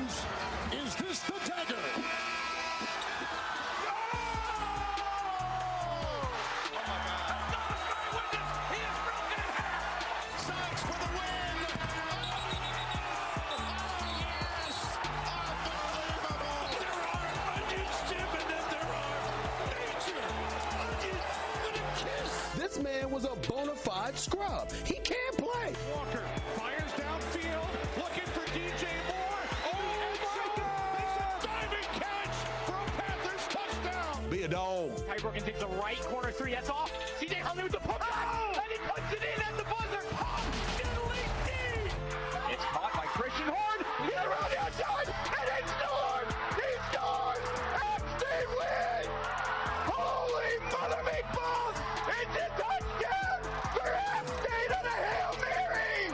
questions. Is this the dagger? This man was a bona fide scrub. He can't play. Walker fires downfield, looking for DJ Moore. Oh, my God! Makes a diving catch for a Panthers touchdown. Be a dog. Tybergen takes the right corner three. That's off. CJ Huntley with the putback, and he puts it in at the buzzer. Diddly D. It's caught by Christian Horn. He's around the outside, and he scores. He scores. App State wins. Holy mother meatballs! It's a touchdown for App State on a Hail Mary.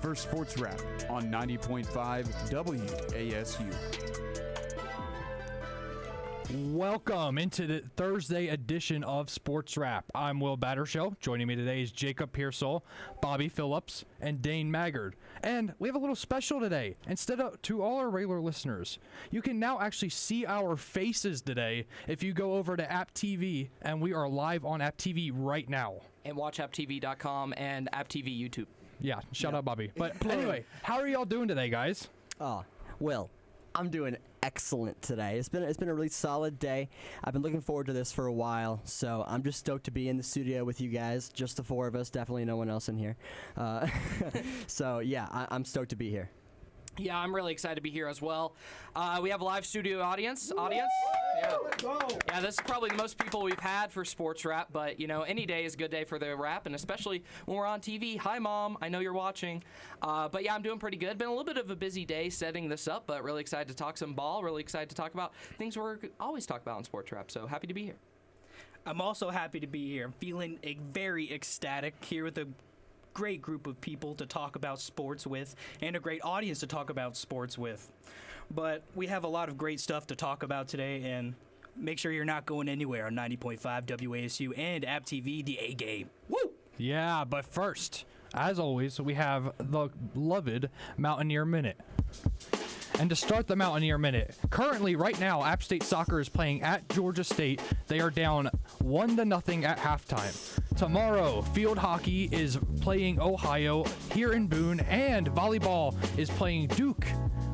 For SportsWrApp on 90.5 WASU. Welcome into the Thursday edition of SportsWrApp. I'm Will Battershow. Joining me today is Jacob Pearsall, Bobby Phillips, and Dane Maggard. And we have a little special today. Instead of to all our regular listeners, you can now actually see our faces today if you go over to App TV, and we are live on App TV right now. And watchapptv.com and AppTV YouTube. Yeah, shout out Bobby. But anyway, how are y'all doing today, guys? Oh, Will, I'm doing excellent today. It's been a really solid day. I've been looking forward to this for a while, so I'm just stoked to be in the studio with you guys. Just the four of us, definitely no one else in here. So yeah, I'm stoked to be here. Yeah, I'm really excited to be here as well. We have a live studio audience. Yeah, this is probably the most people we've had for SportsWrApp, but, you know, any day is a good day for the rap, and especially when we're on TV. Hi, Mom. I know you're watching. But, yeah, I'm doing pretty good. Been a little bit of a busy day setting this up, but really excited to talk some ball, really excited to talk about things we're always talk about on SportsWrApp, so happy to be here. I'm also happy to be here. I'm feeling very ecstatic here with a great group of people to talk about sports with and a great audience to talk about sports with. But we have a lot of great stuff to talk about today, and make sure you're not going anywhere on 90.5 WASU and App TV, the A game. Woo! Yeah, but first, as always, we have the beloved Mountaineer Minute. And to start the Mountaineer Minute, currently, right now, App State Soccer is playing at Georgia State. They are down 1-0 at halftime. Tomorrow, field hockey is playing Ohio here in Boone, and volleyball is playing Duke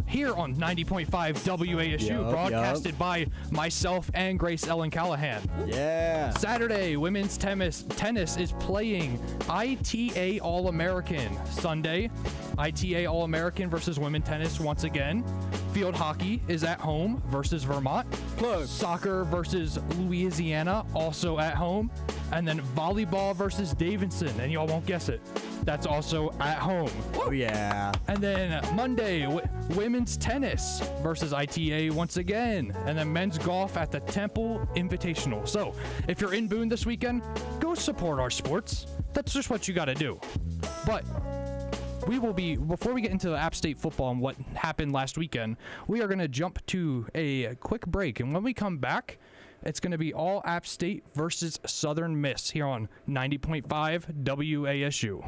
here on 90.5 WASU, broadcasted by myself and Grace Ellen Callahan. Yeah. Saturday, women's tennis is playing ITA All-American. Sunday, ITA All-American versus women tennis once again. Field hockey is at home versus Vermont. Soccer versus Louisiana, also at home. And then volleyball versus Davidson, and y'all won't guess it. That's also at home. Oh, yeah. And then Monday, women's tennis versus ITA once again. And then men's golf at the Temple Invitational. So if you're in Boone this weekend, go support our sports. That's just what you got to do. But we will be, before we get into the App State football and what happened last weekend, we are going to jump to a quick break. And when we come back, it's going to be all App State versus Southern Miss here on 90.5 WASU.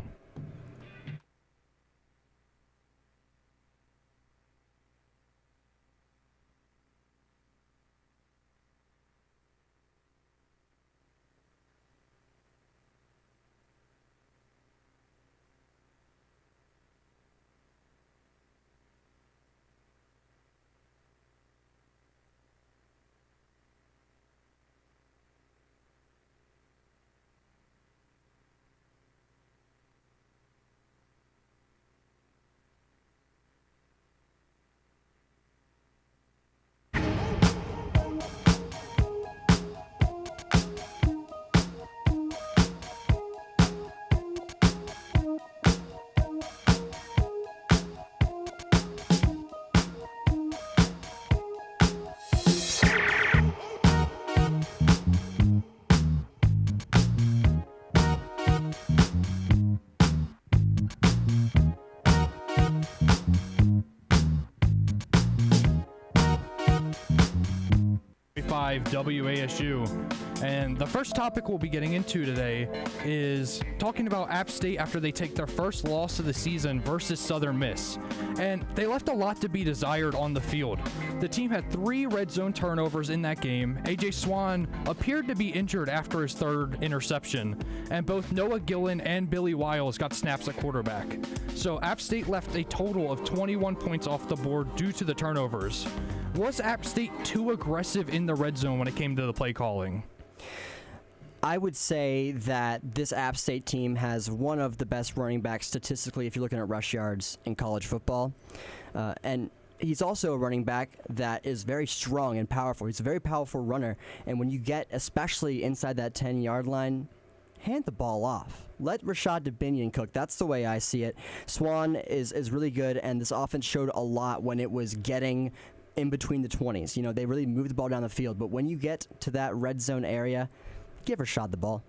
WASU. And the first topic we'll be getting into today is talking about App State after they take their first loss of the season versus Southern Miss. And they left a lot to be desired on the field. The team had 3 red zone turnovers in that game. A.J. Swan appeared to be injured after his 3rd interception. And both Noah Gillen and Billy Wiles got snaps at quarterback. So App State left a total of 21 points off the board due to the turnovers. Was App State too aggressive in the red zone when it came to the play calling? I would say that this App State team has one of the best running backs statistically if you're looking at rush yards in college football. And he's also a running back that is very strong and powerful. He's a very powerful runner. And when you get, especially inside that 10-yard line, hand the ball off. Let Rashad Dubinion cook. That's the way I see it. Swan is really good, and this offense showed a lot when it was getting in between the 20s. You know, they really moved the ball down the field. But when you get to that red zone area, give Rashad the ball.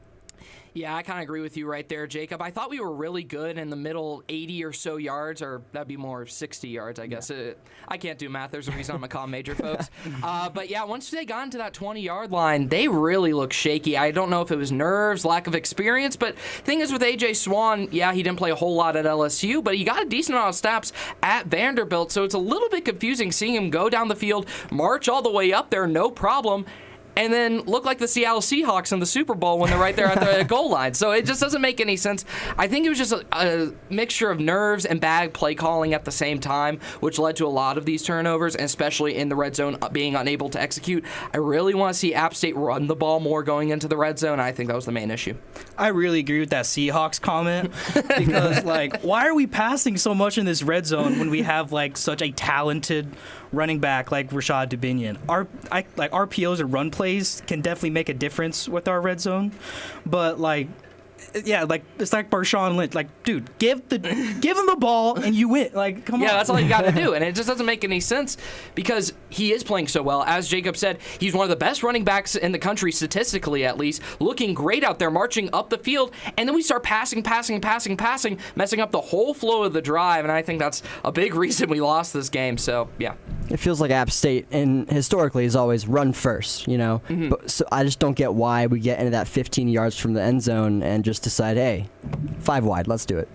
Yeah, I kind of agree with you right there, Jacob. I thought we were really good in the middle 80 or so yards, or that'd be more 60 yards, I guess. Yeah. I can't do math. There's a reason I'm a comm major, folks. But yeah, once they got into that 20-yard line, they really looked shaky. I don't know if it was nerves, lack of experience, but thing is with A.J. Swan, yeah, he didn't play a whole lot at LSU, but he got a decent amount of snaps at Vanderbilt, so it's a little bit confusing seeing him go down the field, march all the way up there, no problem, and then look like the Seattle Seahawks in the Super Bowl when they're right there at the goal line. So it just doesn't make any sense. I think it was just a mixture of nerves and bad play calling at the same time, which led to a lot of these turnovers, and especially in the red zone being unable to execute. I really want to see App State run the ball more going into the red zone. I think that was the main issue. I really agree with that Seahawks comment because, like, why are we passing so much in this red zone when we have, like, such a talented running back like Rashad Dubinion? Like RPOs and run plays can definitely make a difference with our red zone, but like, yeah, like it's like Marshawn Lynch. Like, dude, give him the ball and you win. Like, come on. Yeah, that's all you got to do, and it just doesn't make any sense because he is playing so well. As Jacob said, he's one of the best running backs in the country statistically, at least, looking great out there, marching up the field, and then we start passing, messing up the whole flow of the drive, and I think that's a big reason we lost this game. So yeah. It feels like App State, and historically, is always run first, you know. Mm-hmm. But, so I just don't get why we get into that 15 yards from the end zone and just decide, hey, 5 wide, let's do it.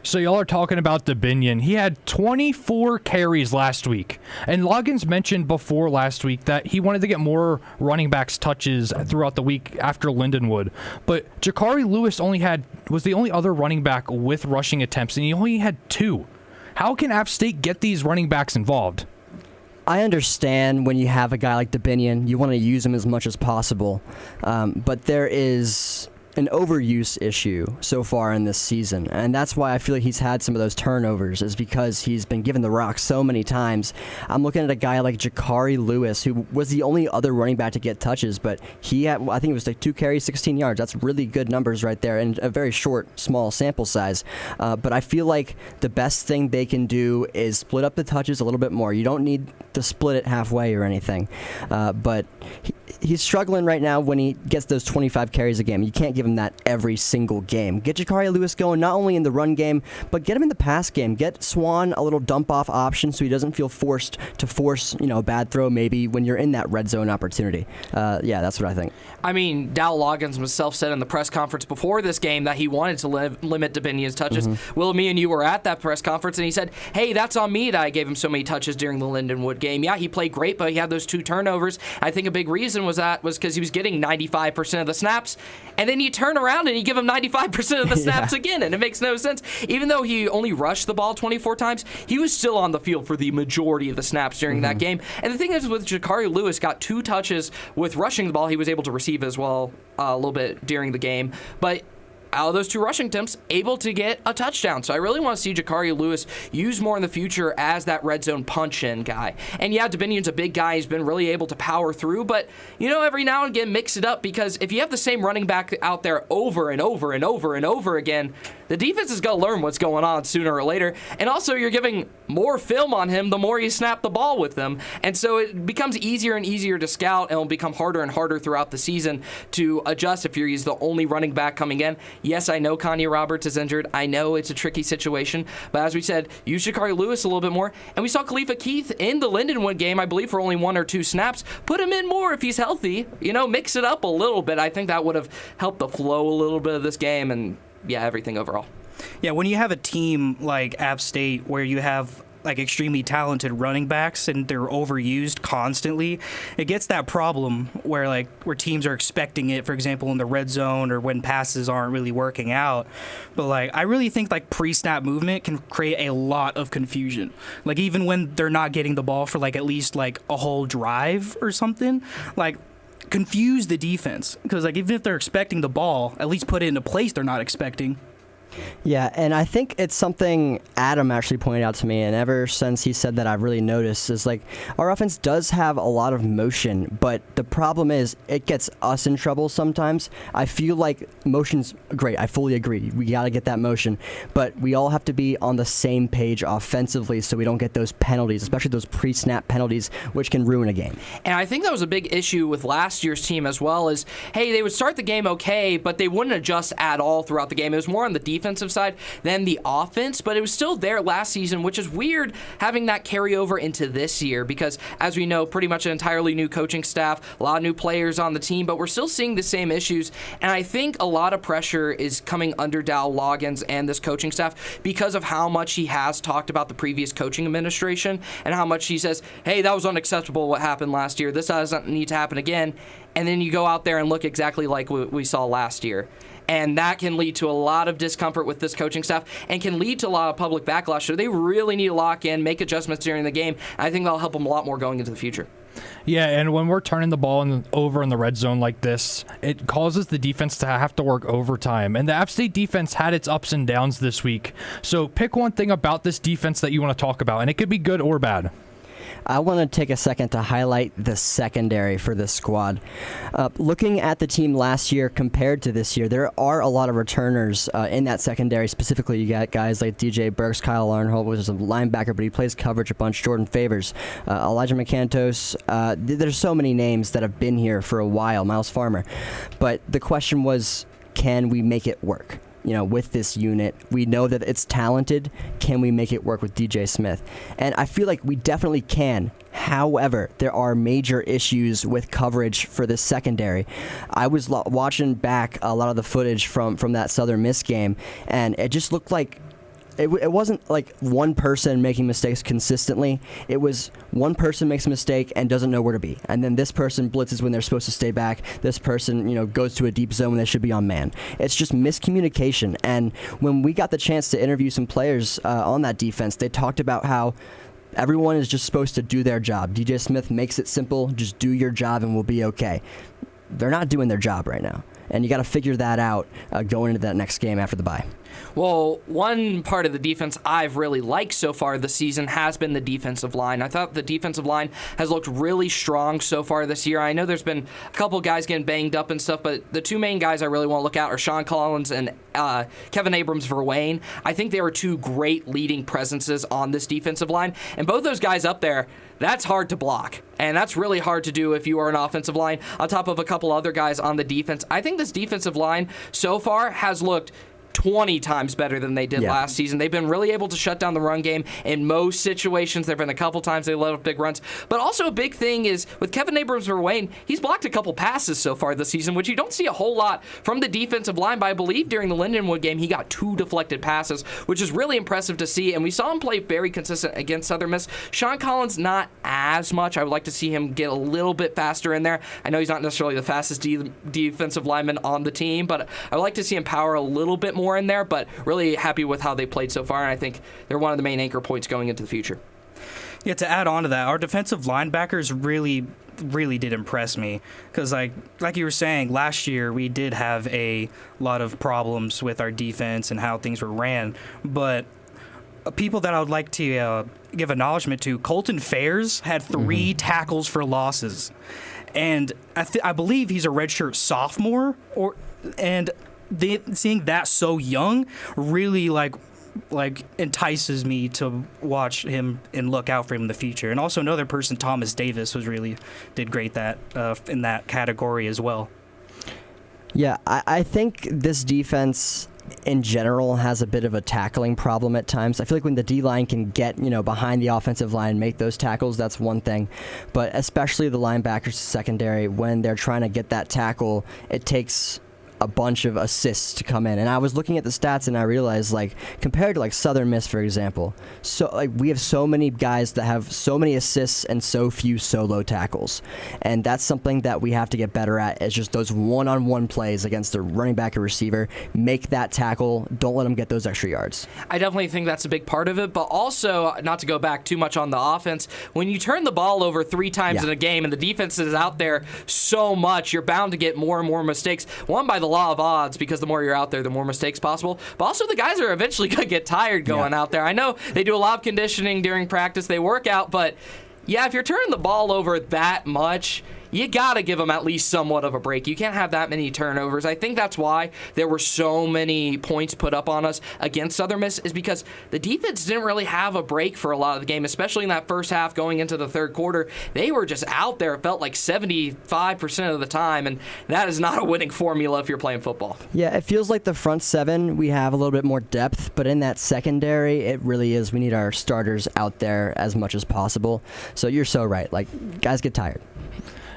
So y'all are talking about Dubinion. He had 24 carries last week. And Loggins mentioned before last week that he wanted to get more running backs touches throughout the week after Lindenwood. But Jakari Lewis was the only other running back with rushing attempts, and he only had 2. How can App State get these running backs involved? I understand when you have a guy like Dubinion, you want to use him as much as possible. But there is an overuse issue so far in this season, and that's why I feel like he's had some of those turnovers, is because he's been given the rock so many times. I'm looking at a guy like Jakari Lewis, who was the only other running back to get touches, but he had, I think it was like 2 carries, 16 yards. That's really good numbers right there, and a very short, small sample size. But I feel like the best thing they can do is split up the touches a little bit more. You don't need to split it halfway or anything, but he's struggling right now when he gets those 25 carries a game. You can't give him that every single game. Get Jakari Lewis going not only in the run game, but get him in the pass game. Get Swan a little dump-off option so he doesn't feel forced to force, a bad throw maybe when you're in that red zone opportunity. Yeah, that's what I think. I mean, Dow Loggins himself said in the press conference before this game that he wanted to limit Dubinion's touches. Mm-hmm. Will, me and you were at that press conference, and he said, hey, that's on me that I gave him so many touches during the Lindenwood game. Yeah, he played great, but he had those 2 turnovers. I think a big reason was because he was getting 95% of the snaps, and then you turn around and you give him 95% of the snaps again, and it makes no sense. Even though he only rushed the ball 24 times, he was still on the field for the majority of the snaps during that game. And the thing is, with Jakari Lewis, got 2 touches with rushing the ball. He was able to receive as well a little bit during the game, but out of those 2 rushing attempts, able to get a touchdown. So I really want to see Jakari Lewis used more in the future as that red zone punch-in guy. And yeah, Dubinion's a big guy. He's been really able to power through, but, every now and again, mix it up, because if you have the same running back out there over and over and over and over again, the defense is going to learn what's going on sooner or later. And also, you're giving more film on him the more you snap the ball with them. And so it becomes easier and easier to scout, and it'll become harder and harder throughout the season to adjust if he's the only running back coming in. Yes, I know Kanye Roberts is injured. I know it's a tricky situation. But as we said, use Shakari Lewis a little bit more. And we saw Khalifa Keith in the Lindenwood game, I believe, for only 1 or 2 snaps. Put him in more if he's healthy. Mix it up a little bit. I think that would have helped the flow a little bit of this game and, yeah, everything overall. Yeah, when you have a team like App State where you have like extremely talented running backs and they're overused constantly, it gets that problem where teams are expecting it, for example, in the red zone or when passes aren't really working out. But I really think pre-snap movement can create a lot of confusion. Even when they're not getting the ball for at least a whole drive or something, confuse the defense, because even if they're expecting the ball, at least put it in a place they're not expecting. Yeah, and I think it's something Adam actually pointed out to me, and ever since he said that, I've really noticed is our offense does have a lot of motion, but the problem is it gets us in trouble sometimes. I feel like motion's great. I fully agree. We got to get that motion, but we all have to be on the same page offensively so we don't get those penalties, especially those pre-snap penalties, which can ruin a game. And I think that was a big issue with last year's team as well, is, hey, they would start the game okay, but they wouldn't adjust at all throughout the game. It was more on the defensive side than the offense, but it was still there last season, which is weird having that carry over into this year because, as we know, pretty much an entirely new coaching staff, a lot of new players on the team, but we're still seeing the same issues. And I think a lot of pressure is coming under Dow Loggins and this coaching staff because of how much he has talked about the previous coaching administration and how much he says, hey, that was unacceptable what happened last year. This doesn't need to happen again. And then you go out there and look exactly like what we saw last year. And that can lead to a lot of discomfort with this coaching staff and can lead to a lot of public backlash. So they really need to lock in, make adjustments during the game. I think that'll help them a lot more going into the future. Yeah, and when we're turning the ball over in the red zone like this, it causes the defense to have to work overtime. And the App State defense had its ups and downs this week. So pick one thing about this defense that you want to talk about, and it could be good or bad. I want to take a second to highlight the secondary for this squad. Looking at the team last year compared to this year, there are a lot of returners in that secondary. Specifically, you got guys like DJ Burks, Kyle Arnholt, which is a linebacker, but he plays coverage a bunch, Jordan Favors, Elijah McCantos. There's so many names that have been here for a while, Miles Farmer. But the question was, can we make it work? With this unit, we know that it's talented. Can we make it work with DJ Smith? And I feel like we definitely can. However, there are major issues with coverage for this secondary. I was watching back a lot of the footage from that Southern Miss game, and it just looked like it wasn't like one person making mistakes consistently. It was one person makes a mistake and doesn't know where to be. And then this person blitzes when they're supposed to stay back. This person, goes to a deep zone when they should be on man. It's just miscommunication. And when we got the chance to interview some players on that defense, they talked about how everyone is just supposed to do their job. DJ Smith makes it simple. Just do your job and we'll be okay. They're not doing their job right now. And you got to figure that out going into that next game after the bye. Well, one part of the defense I've really liked so far this season has been the defensive line. I thought the defensive line has looked really strong so far this year. I know there's been a couple guys getting banged up and stuff, but the two main guys I really want to look at are Sean Collins and Kevin Abrams-Verwain. I think they are two great leading presences on this defensive line. And both those guys up there, that's hard to block. And that's really hard to do if you are an offensive line on top of a couple other guys on the defense. I think this defensive line so far has looked 20 times better than they did last season. They've been really able to shut down the run game in most situations. There have been a couple times they let up big runs. But also a big thing is with Kevin Abrams-Verwain, he's blocked a couple passes so far this season, which you don't see a whole lot from the defensive line. But I believe during the Lindenwood game, he got 2 deflected passes, which is really impressive to see. And we saw him play very consistent against Southern Miss. Sean Collins, not as much. I would like to see him get a little bit faster in there. I know he's not necessarily the fastest defensive lineman on the team, but I would like to see him power a little bit more in there, but really happy with how they played so far, and I think they're one of the main anchor points going into the future. Yeah, to add on to that, our defensive linebackers really did impress me because, like you were saying, last year we did have a lot of problems with our defense and how things were ran, but people that I would like to give acknowledgement to, Colton Fairs had 3 tackles for losses, and I believe he's a redshirt sophomore, and seeing that so young really like entices me to watch him and look out for him in the future. And also another person, Thomas Davis, did great in that category as well. Yeah, I think this defense in general has a bit of a tackling problem at times. I feel like when the D-line can get, behind the offensive line and make those tackles, that's one thing. But especially the linebackers secondary, when they're trying to get that tackle, it takes a bunch of assists to come in. And I was looking at the stats and I realized, compared to Southern Miss, for example, so we have so many guys that have so many assists and so few solo tackles. And that's something that we have to get better at, is just those one-on-one plays against the running back or receiver. Make that tackle. Don't let them get those extra yards. I definitely think that's a big part of it, but also, not to go back too much on the offense, when you turn the ball over 3 times in a game and the defense is out there so much, you're bound to get more and more mistakes. One, by the law of odds, because the more you're out there, the more mistakes possible. But also, the guys are eventually going to get tired going out there. I know they do a lot of conditioning during practice. They work out, but yeah, if you're turning the ball over that much, you got to give them at least somewhat of a break. You can't have that many turnovers. I think that's why there were so many points put up on us against Southern Miss, is because the defense didn't really have a break for a lot of the game, especially in that first half going into the third quarter. They were just out there, it felt like 75% of the time, and that is not a winning formula if you're playing football. Yeah, it feels like the front seven, we have a little bit more depth, but in that secondary, it really is. We need our starters out there as much as possible. So you're so right. Guys get tired.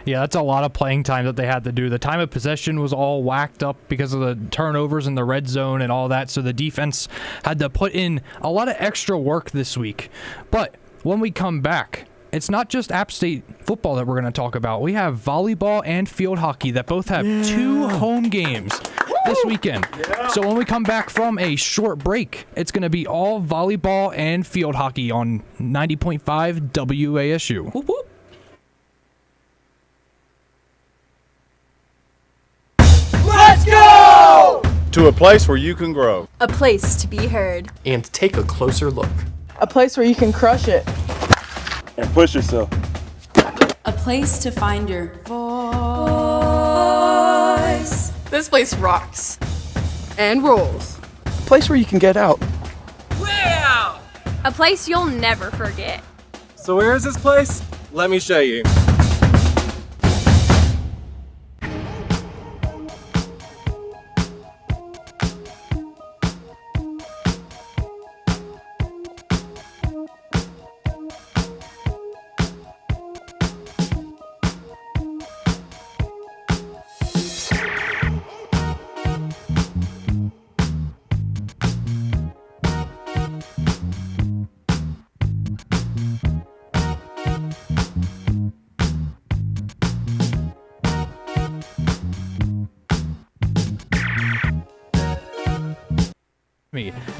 Yeah, that's a lot of playing time that they had to do. The time of possession was all whacked up because of the turnovers in the red zone and all that, so the defense had to put in a lot of extra work this week. But when we come back, it's not just App State football that we're going to talk about. We have volleyball and field hockey that both have 2 home games this weekend. So when we come back from a short break, it's going to be all volleyball and field hockey on 90.5 WASU. Whoop, whoop. Let's go! To a place where you can grow. A place to be heard. And take a closer look. A place where you can crush it. And push yourself. A place to find your voice. This place rocks. And rolls. A place where you can get out. Way out! A place you'll never forget. So where is this place? Let me show you.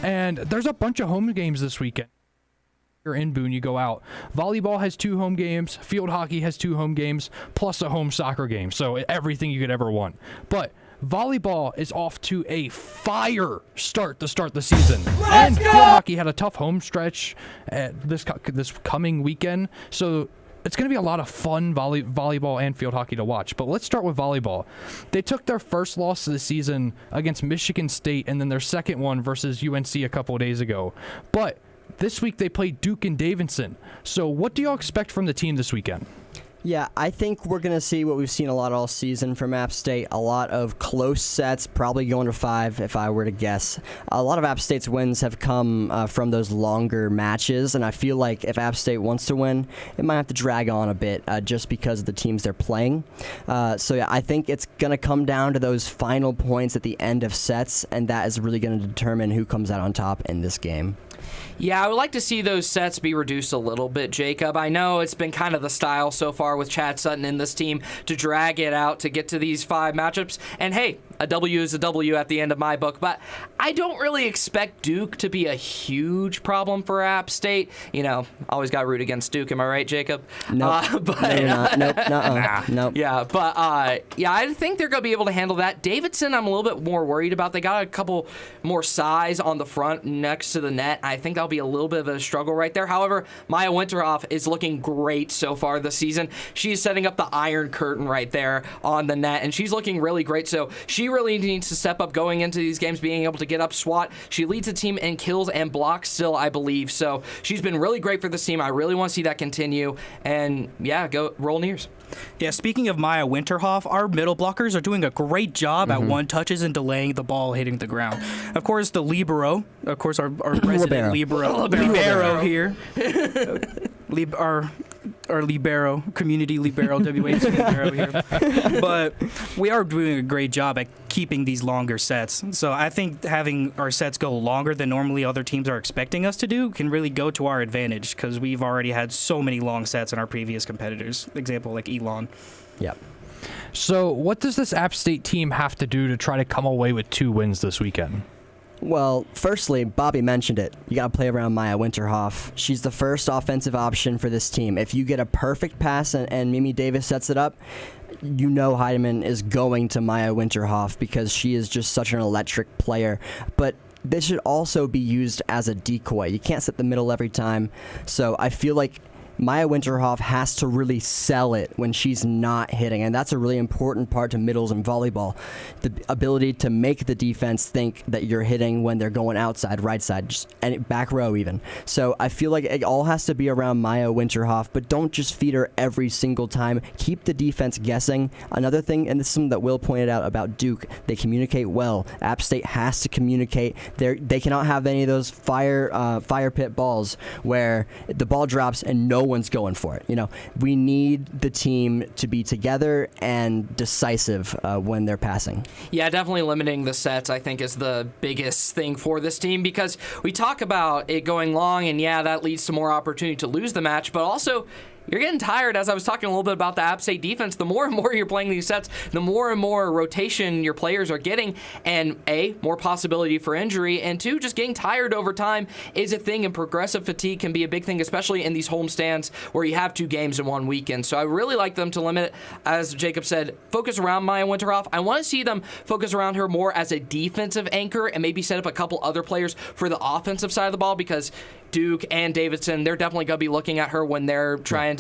And there's a bunch of home games this weekend. You're in Boone, you go out. Volleyball has 2 home games. Field hockey has 2 home games, plus a home soccer game. So everything you could ever want. But volleyball is off to a fire start to start the season. And field hockey had a tough home stretch this coming weekend. So it's going to be a lot of fun volleyball and field hockey to watch. But let's start with volleyball. They took their first loss of the season against Michigan State, and then their second one versus UNC a couple of days ago. But this week they played Duke and Davidson. So what do y'all expect from the team this weekend? Yeah, I think we're going to see what we've seen a lot all season from App State. A lot of close sets, probably going to 5 if I were to guess. A lot of App State's wins have come from those longer matches, and I feel like if App State wants to win, it might have to drag on a bit just because of the teams they're playing. So yeah, I think it's going to come down to those final points at the end of sets, and that is really going to determine who comes out on top in this game. Yeah, I would like to see those sets be reduced a little bit, Jacob. I know it's been kind of the style so far with Chad Sutton in this team to drag it out to get to these 5 matchups. And hey, a W is a W at the end of my book, but I don't really expect Duke to be a huge problem for App State. You know, always got to root against Duke. Am I right, Jacob? Nope. Nope. Yeah, but yeah, I think they're going to be able to handle that. Davidson, I'm a little bit more worried about. They got a couple more size on the front next to the net. I think that'll be a little bit of a struggle right there. However, Maya Winterhoff is looking great so far this season. She's setting up the Iron Curtain right there on the net, and she's looking really great. So she she really needs to step up going into these games, being able to get up, swat. She leads the team in kills and blocks still, I believe. So she's been really great for this team. I really want to see that continue. And yeah, go roll Nears. Yeah, speaking of Maya Winterhoff, our middle blockers are doing a great job at one touches and delaying the ball hitting the ground. Of course, the libero, of course, our resident libero here. Our libero, community libero, WH libero here. But we are doing a great job at keeping these longer sets. So I think having our sets go longer than normally other teams are expecting us to do can really go to our advantage because we've already had so many long sets in our previous competitors. Example like Elon. Yep. So what does this App State team have to do to try to come away with 2 wins this weekend? Well, firstly, Bobby mentioned it. You got to play around Maya Winterhoff. She's the first offensive option for this team. If you get a perfect pass and Mimi Davis sets it up, you know Heidemann is going to Maya Winterhoff because she is just such an electric player. But this should also be used as a decoy. You can't set the middle every time. So I feel like Maya Winterhoff has to really sell it when she's not hitting, and that's a really important part to middles and volleyball. The ability to make the defense think that you're hitting when they're going outside, right side, just back row even. So I feel like it all has to be around Maya Winterhoff, but don't just feed her every single time. Keep the defense guessing. Another thing, and this is something that Will pointed out about Duke, they communicate well. App State has to communicate. They cannot have any of those fire pit balls where the ball drops and no one's going for it. You know, we need the team to be together and decisive when they're passing. Yeah, definitely limiting the sets, I think, is the biggest thing for this team because we talk about it going long, and yeah, that leads to more opportunity to lose the match, but also you're getting tired. As I was talking a little bit about the App State defense, the more and more you're playing these sets, the more and more rotation your players are getting, and A, more possibility for injury, and 2, just getting tired over time is a thing, and progressive fatigue can be a big thing, especially in these home stands where you have 2 games in one weekend. So I really like them to limit it, as Jacob said, focus around Maya Winterhoff. I want to see them focus around her more as a defensive anchor and maybe set up a couple other players for the offensive side of the ball, because Duke and Davidson, they're definitely going to be looking at her when they're trying to,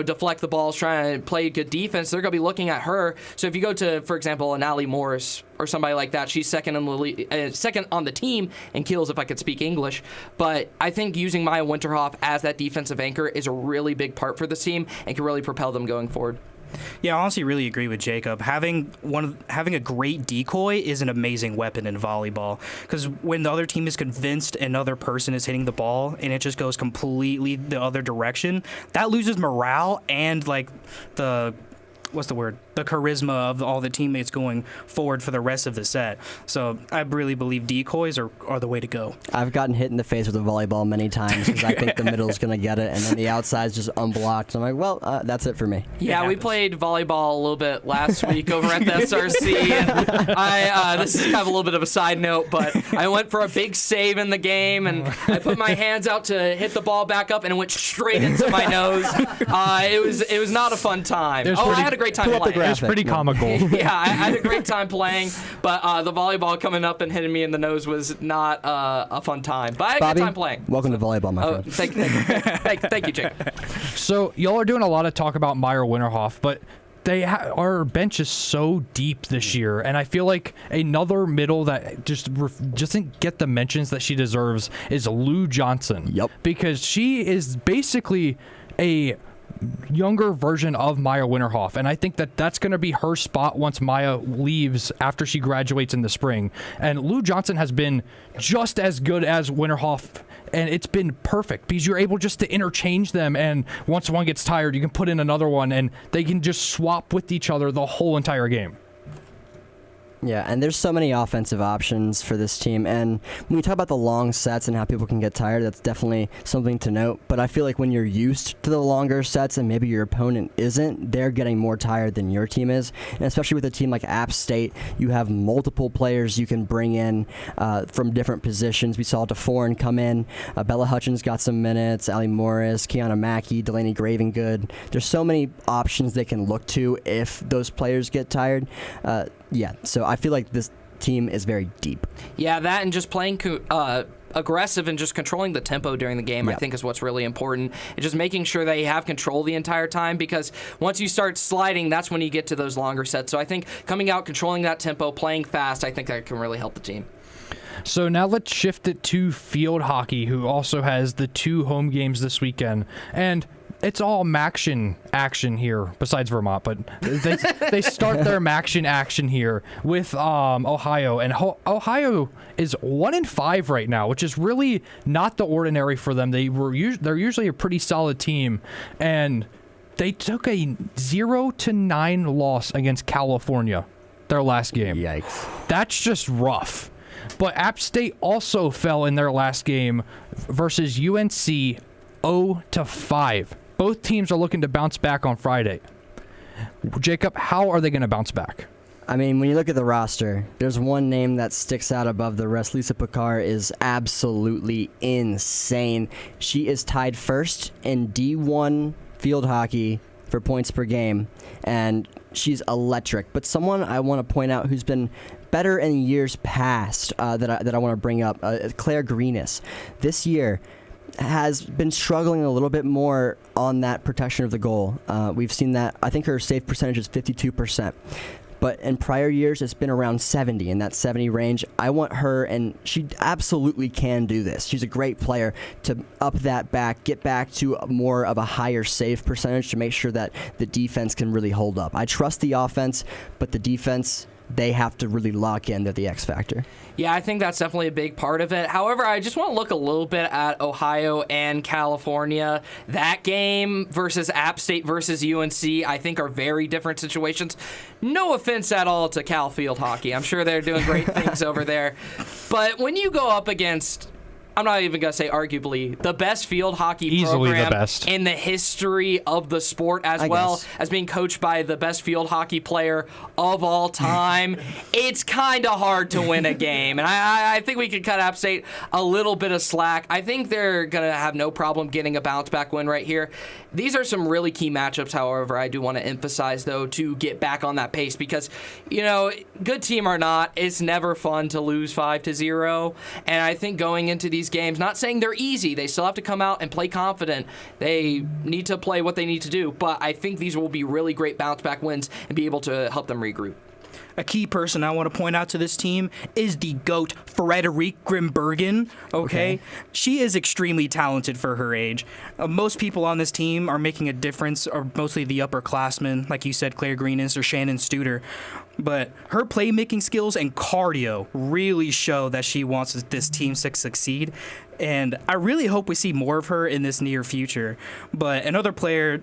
deflect the balls, trying to play good defense. They're going to be looking at her. So if you go to, for example, an Allie Morris or somebody like that, she's second on the team in kills, if I could speak English. But I think using Maya Winterhoff as that defensive anchor is a really big part for this team and can really propel them going forward. Yeah, I honestly really agree with Jacob. Having a great decoy is an amazing weapon in volleyball, because when the other team is convinced another person is hitting the ball and it just goes completely the other direction, that loses morale and the charisma of all the teammates going forward for the rest of the set. So I really believe decoys are the way to go. I've gotten hit in the face with a volleyball many times because I think the middle's going to get it, and then the outside's just unblocked. I'm like, well, that's it for me. Yeah, we played volleyball a little bit last week over at the SRC, and this is kind of a little bit of a side note, but I went for a big save in the game, and I put my hands out to hit the ball back up, and it went straight into my nose. It was not a fun time. I had a great time playing. It's pretty comical. Yeah, I had a great time playing, but the volleyball coming up and hitting me in the nose was not a fun time. But I had a good time playing. Welcome to volleyball, my friend. Thank you, Jake. So y'all are doing a lot of talk about Maya Winterhoff, but our bench is so deep this year, and I feel like another middle that just doesn't get the mentions that she deserves is Lou Johnson. Yep. Because she is basically a younger version of Maya Winterhoff, and I think that that's going to be her spot once Maya leaves after she graduates in the spring. And Lou Johnson has been just as good as Winterhoff, and it's been perfect because you're able just to interchange them, and once one gets tired you can put in another one and they can just swap with each other the whole entire game. Yeah, and there's so many offensive options for this team, and when we talk about the long sets and how people can get tired, that's definitely something to note. But I feel like when you're used to the longer sets and maybe your opponent isn't, they're getting more tired than your team is. And especially with a team like App State, you have multiple players you can bring in from different positions. We saw DeForeign come in. Bella Hutchins got some minutes, Allie Morris, Kiana Mackey, Delaney Gravengood. There's so many options they can look to if those players get tired. Yeah, so I feel like this team is very deep. Yeah, that and just playing aggressive and just controlling the tempo during the game, I think is what's really important. And just making sure that you have control the entire time, because once you start sliding, that's when you get to those longer sets. So I think coming out, controlling that tempo, playing fast, I think that can really help the team. So now let's shift it to field hockey, who also has the 2 home games this weekend. And it's all Maction action here, besides Vermont, but they start their Maction action here with Ohio, and Ohio is 1-5 right now, which is really not the ordinary for them. They're usually a pretty solid team, and they took a 0-9 loss against California, their last game. Yikes! That's just rough. But App State also fell in their last game versus UNC 0-5. Both teams are looking to bounce back on Friday. Jacob, how are they going to bounce back? I mean, when you look at the roster, there's one name that sticks out above the rest. Lisa Picard is absolutely insane. She is tied first in D1 field hockey for points per game, and she's electric. But someone I want to point out who's been better in years past that I want to bring up, Claire Greenis. This year has been struggling a little bit more on that protection of the goal. We've seen that. I think her save percentage is 52%. But in prior years, it's been around 70, in that 70 range. I want her, and she absolutely can do this. She's a great player to up that back, get back to more of a higher save percentage to make sure that the defense can really hold up. I trust the offense, but the defense, they have to really lock in. They're the X factor. Yeah, I think that's definitely a big part of it. However, I just want to look a little bit at Ohio and California. That game versus App State versus UNC, I think, are very different situations. No offense at all to Cal Field Hockey. I'm sure they're doing great things over there. But when you go up against, I'm not even going to say arguably, the best field hockey program in the history of the sport, as well as being coached by the best field hockey player of all time, it's kind of hard to win a game. And I think we could cut App State a little bit of slack. I think they're going to have no problem getting a bounce-back win right here. These are some really key matchups, however, I do want to emphasize, though, to get back on that pace because, you know, good team or not, it's never fun to lose 5-0. And I think going into these games, not saying they're easy, they still have to come out and play confident. They need to play what they need to do, but I think these will be really great bounce-back wins and be able to help them regroup. A key person I want to point out to this team is the GOAT, Frederique Grimbergen. Okay? She is extremely talented for her age. Most people on this team are making a difference, or mostly the upperclassmen, like you said, Claire Greenis or Shannon Studer. But her playmaking skills and cardio really show that she wants this team to succeed. And I really hope we see more of her in this near future. But another player,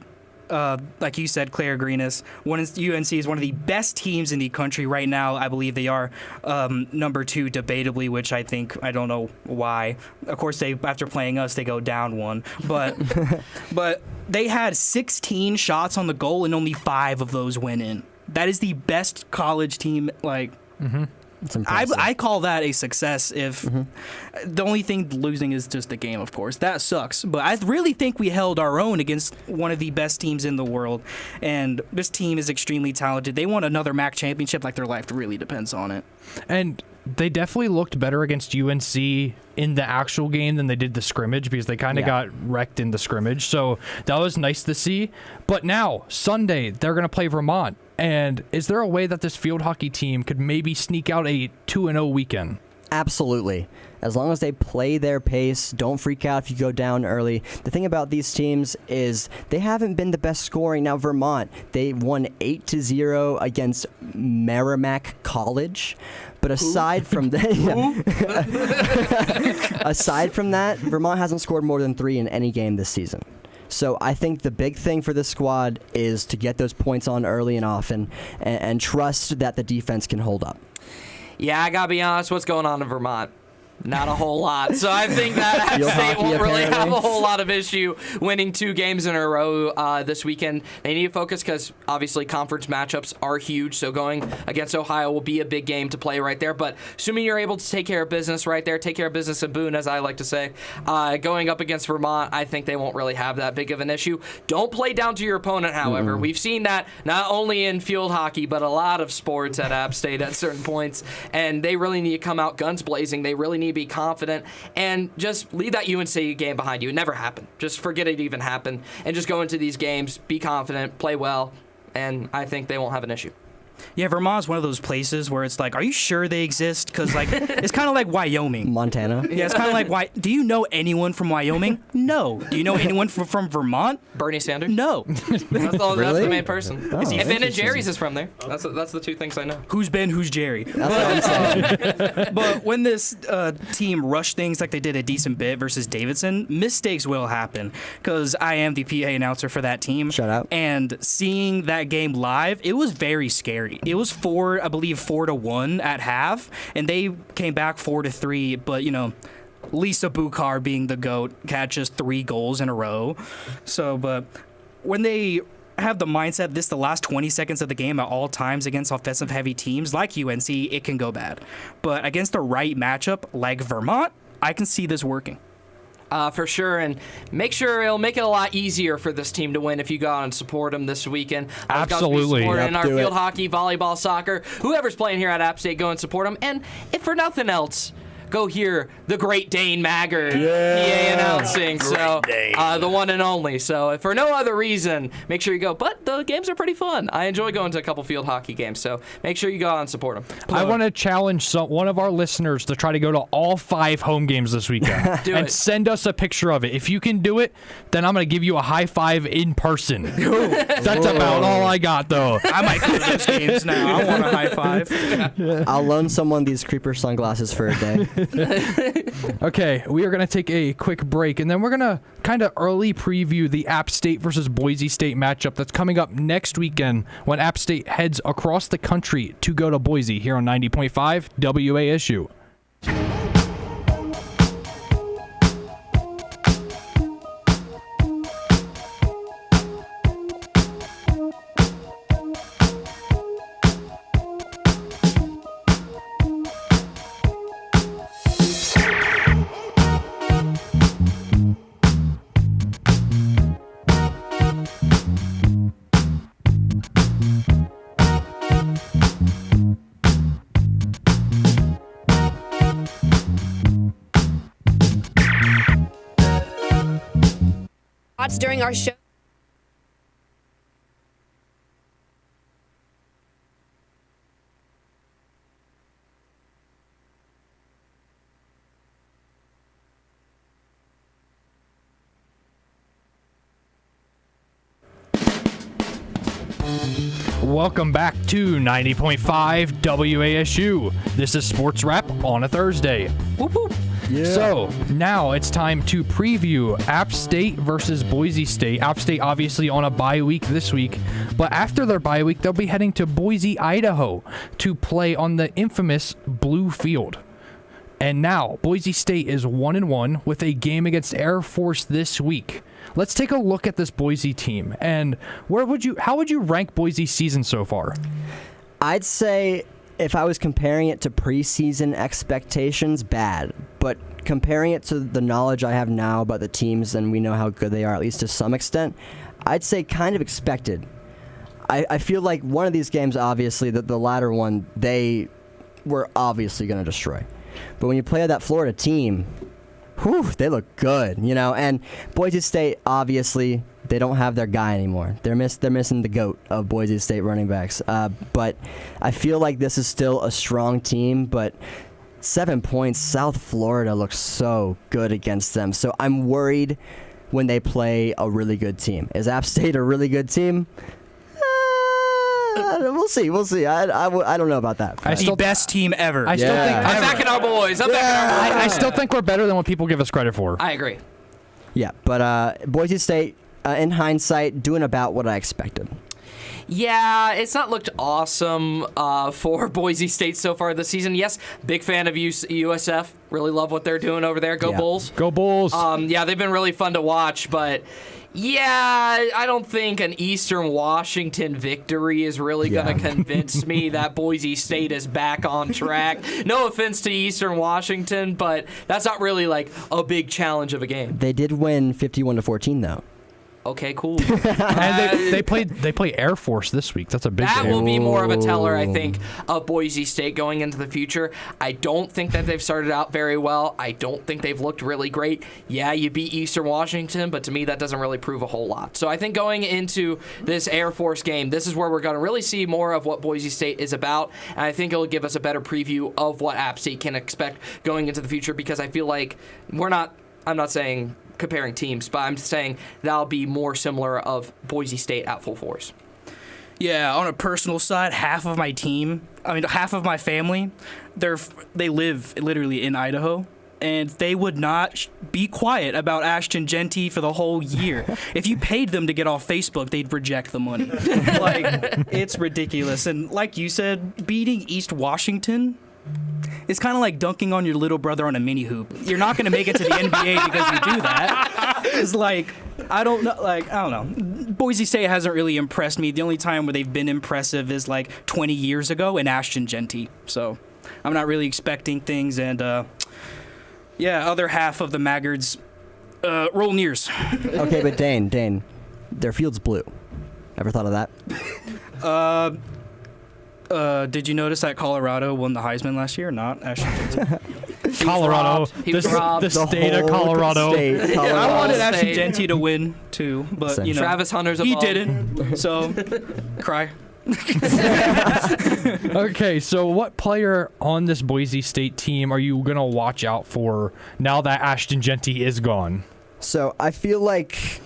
like you said, Claire Greenis, UNC is one of the best teams in the country right now. I believe they are number 2 debatably, which I don't know why. Of course, after playing us, they go down 1. But but they had 16 shots on the goal and only 5 of those went in. That is the best college team. I call that a success. If the only thing losing is just the game, of course, that sucks. But I really think we held our own against one of the best teams in the world, and this team is extremely talented. They want another MAC championship, like their life really depends on it. And they definitely looked better against UNC in the actual game than they did the scrimmage, because they kind of got wrecked in the scrimmage. So that was nice to see. But now, Sunday, they're going to play Vermont. And is there a way that this field hockey team could maybe sneak out a 2-0 weekend? Absolutely. As long as they play their pace, don't freak out if you go down early. The thing about these teams is they haven't been the best scoring. Now, Vermont, they won 8-0 against Merrimack College. But aside from that, Vermont hasn't scored more than 3 in any game this season. So I think the big thing for this squad is to get those points on early and often and trust that the defense can hold up. Yeah, I got to be honest, what's going on in Vermont? Not a whole lot. So I think that App State won't really have a whole lot of issue winning 2 games in a row this weekend. They need to focus because obviously conference matchups are huge. So going against Ohio will be a big game to play right there. But assuming you're able to take care of business right there, take care of business in Boone, as I like to say, going up against Vermont, I think they won't really have that big of an issue. Don't play down to your opponent, however. We've seen that not only in field hockey, but a lot of sports at App State at certain points. And they really need to come out guns blazing. They really need need to be confident and just leave that UNC game behind you. It never happened. Just forget it even happened and just go into these games, be confident, play well, and I think they won't have an issue. Yeah, Vermont's one of those places where it's like, are you sure they exist? Because, like, it's kind of like Wyoming. Montana. Yeah, it's kind of like, do you know anyone from Wyoming? No. Do you know anyone from Vermont? Bernie Sanders? No. That's the main person. Oh, If Ben and Jerry's is from there. That's the two things I know. Who's Ben, who's Jerry? That's what I'm saying. But when this team rushed things like they did a decent bit versus Davidson, mistakes will happen because I am the PA announcer for that team. Shout out. And seeing that game live, it was very scary. It was 4-1 at half, and they came back 4-3. But Lisa Bukar being the GOAT catches 3 goals in a row. So, but when they have the mindset the last 20 seconds of the game at all times against offensive heavy teams like UNC, it can go bad. But against the right matchup like Vermont, I can see this working. For sure, and it'll make it a lot easier for this team to win if you go out and support them this weekend. Absolutely. In our field hockey, volleyball, soccer, whoever's playing here at App State, go and support them. And if for nothing else, go hear the great Dane Maggard PA announcing. The one and only. So if for no other reason, make sure you go. But the games are pretty fun. I enjoy going to a couple field hockey games. So make sure you go out and support them. I want to challenge one of our listeners to try to go to all 5 home games this weekend and send us a picture of it. If you can do it, then I'm going to give you a high five in person. That's about all I got, though. I might go to those games now. I want a high five. I'll loan someone these creeper sunglasses for a day. Okay, we are going to take a quick break, and then we're going to kind of early preview the App State versus Boise State matchup that's coming up next weekend when App State heads across the country to go to Boise here on 90.5 WASU. During our show. Welcome back to 90.5 WASU. This is SportsWrApp on a Thursday. Whoop, whoop. Yeah. So now it's time to preview App State versus Boise State. App State obviously on a bye week this week, but after their bye week, they'll be heading to Boise, Idaho to play on the infamous Blue Field. And now Boise State is 1-1 with a game against Air Force this week. Let's take a look at this Boise team. And how would you rank Boise's season so far? I'd say if I was comparing it to preseason expectations, bad. But comparing it to the knowledge I have now about the teams, and we know how good they are, at least to some extent, I'd say kind of expected. I feel like one of these games, obviously, the latter one, they were obviously going to destroy. But when you play that Florida team, they look good, And Boise State, obviously, they don't have their guy anymore. They're missing the GOAT of Boise State running backs. But I feel like this is still a strong team, but 7 points, South Florida looks so good against them. So I'm worried when they play a really good team. Is App State a really good team? We'll see. I don't know about that. The best team ever. I'm backing our boys. I still think we're better than what people give us credit for. I agree. Yeah, but Boise State, in hindsight, doing about what I expected. Yeah, it's not looked awesome for Boise State so far this season. Yes, big fan of USF. Really love what they're doing over there. Go Bulls. Go Bulls. Yeah, they've been really fun to watch, but yeah, I don't think an Eastern Washington victory is really going to convince me that Boise State is back on track. No offense to Eastern Washington, but that's not really like a big challenge of a game. They did win 51-14, though. Okay, cool. And they play Air Force this week. That's a big That game. will be more of a teller, I think, of Boise State going into the future. I don't think that they've started out very well. I don't think they've looked really great. Yeah, you beat Eastern Washington, but to me that doesn't really prove a whole lot. So I think going into this Air Force game, this is where we're going to really see more of what Boise State is about, and I think it'll give us a better preview of what App State can expect going into the future, because I feel like I'm not saying comparing teams, but I'm saying that'll be more similar of Boise State at full force. Yeah, on a personal side, half of my family, they live literally in Idaho, and they would not be quiet about Ashton Genty for the whole year. If you paid them to get off Facebook, they'd reject the money. It's ridiculous. And like you said, beating East Washington, it's kind of like dunking on your little brother on a mini hoop. You're not going to make it to the NBA because you do that. It's I don't know. Boise State hasn't really impressed me. The only time where they've been impressive is 20 years ago in Ashton Genty. So I'm not really expecting things. And other half of the Maggards, roll Nears. Okay, but Dane, their field's blue. Ever thought of that? Did you notice that Colorado won the Heisman last year? Not Ashton Genty. Colorado, the state of Colorado. I wanted Ashton Genty to win too, but Travis Hunter's he didn't. So cry. Okay, so what player on this Boise State team are you gonna watch out for now that Ashton Genty is gone? So I feel like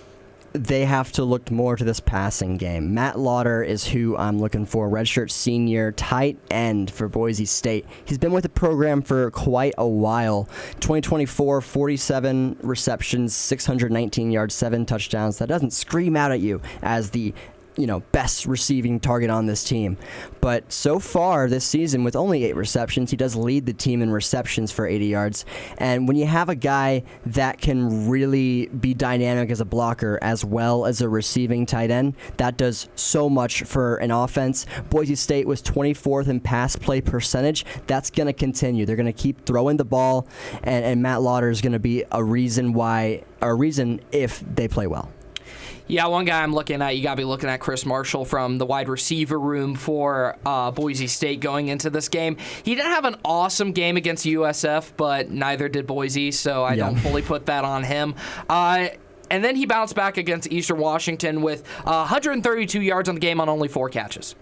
they have to look more to this passing game. Matt Lauder is who I'm looking for, redshirt senior, tight end for Boise State. He's been with the program for quite a while. 2024, 47 receptions, 619 yards, 7 touchdowns. That doesn't scream out at you as the best receiving target on this team. But so far this season, with only 8 receptions, he does lead the team in receptions for 80 yards. And when you have a guy that can really be dynamic as a blocker as well as a receiving tight end, that does so much for an offense. Boise State was 24th in pass play percentage. That's going to continue. They're going to keep throwing the ball, and Matt Lauder is going to be a reason if they play well. Yeah, one guy I'm looking at, you got to be looking at Chris Marshall from the wide receiver room for Boise State going into this game. He didn't have an awesome game against USF, but neither did Boise, so I don't fully put that on him. And then he bounced back against Eastern Washington with 132 yards on the game on only 4 catches.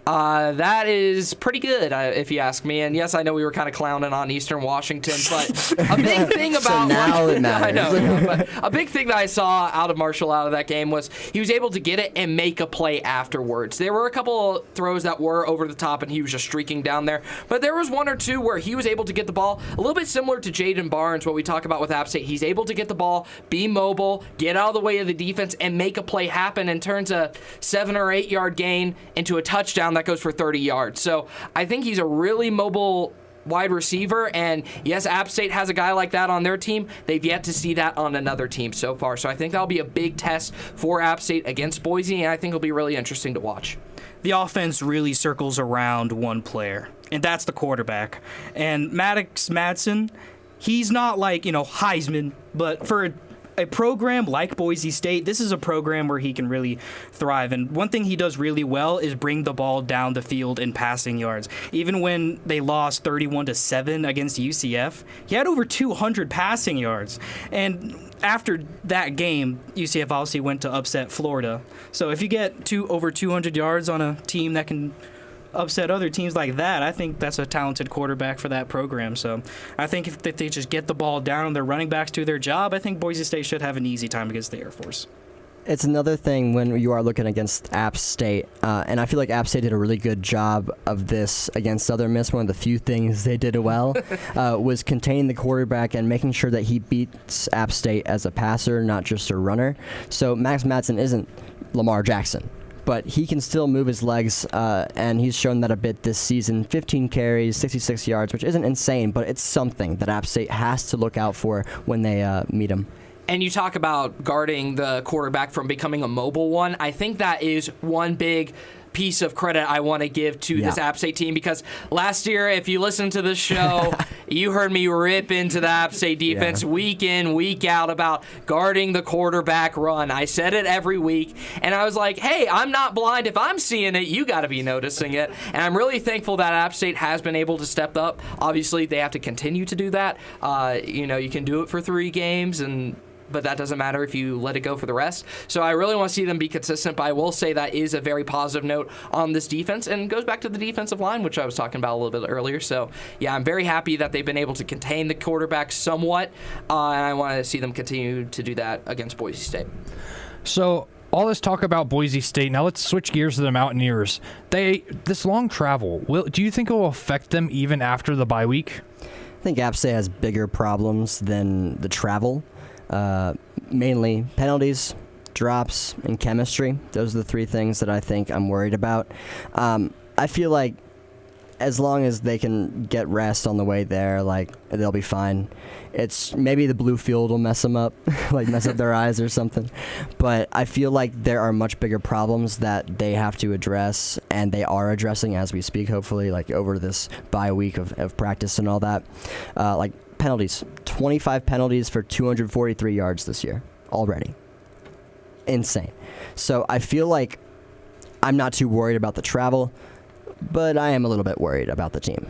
That is pretty good, if you ask me. And yes, I know we were kind of clowning on Eastern Washington, but a big thing about so now it matters. I know, but a big thing that I saw out of Marshall out of that game was he was able to get it and make a play afterwards. There were a couple of throws that were over the top, and he was just streaking down there. But there was 1 or 2 where he was able to get the ball, a little bit similar to Jaden Barnes, what we talk about with App State. He's able to get the ball, be mobile, get out of the way of the defense, and make a play happen, and turns a 7 or 8 yard gain into a touchdown that goes for 30 yards. So I think he's a really mobile wide receiver, and yes, App State has a guy like that on their team. They've yet to see that on another team so far. So I think that'll be a big test for App State against Boise, and I think it'll be really interesting to watch. The offense really circles around one player, and that's the quarterback. And Maddox Madsen, he's not Heisman, but for a program like Boise State, this is a program where he can really thrive. And one thing he does really well is bring the ball down the field in passing yards. Even when they lost 31-7 against UCF, he had over 200 passing yards. And after that game, UCF obviously went to upset Florida. So if you get over 200 yards on a team that can upset other teams like that, I think that's a talented quarterback for that program. So I think if they just get the ball down and their running backs do their job, I think Boise State should have an easy time against the Air Force. It's another thing when you are looking against App State, and I feel like App State did a really good job of this against Southern Miss. One of the few things they did well was containing the quarterback and making sure that he beats App State as a passer, not just a runner. So Max Madsen isn't Lamar Jackson, but he can still move his legs, and he's shown that a bit this season. 15 carries, 66 yards, which isn't insane, but it's something that App State has to look out for when they meet him. And you talk about guarding the quarterback from becoming a mobile one. I think that is one big piece of credit I want to give to this App State team, because last year, if you listen to this show, you heard me rip into the App State defense week in, week out about guarding the quarterback run. I said it every week, and I was like, hey, I'm not blind. If I'm seeing it, you got to be noticing it. And I'm really thankful that App State has been able to step up. Obviously, they have to continue to do that. You can do it for 3 games, but that doesn't matter if you let it go for the rest. So I really want to see them be consistent, but I will say that is a very positive note on this defense, and goes back to the defensive line, which I was talking about a little bit earlier. So, yeah, I'm very happy that they've been able to contain the quarterback somewhat, and I want to see them continue to do that against Boise State. So all this talk about Boise State, now let's switch gears to the Mountaineers. This long travel, do you think it will affect them even after the bye week? I think App State has bigger problems than the travel. Mainly penalties, drops, and chemistry. Those are the 3 things that I think I'm worried about. I feel like as long as they can get rest on the way there, they'll be fine. It's maybe the blue field will mess them up, mess up their eyes or something. But I feel like there are much bigger problems that they have to address, and they are addressing as we speak, hopefully, over this bye week of practice and all that. Penalties. 25 penalties for 243 yards this year already. Insane. So I feel like I'm not too worried about the travel, but I am a little bit worried about the team.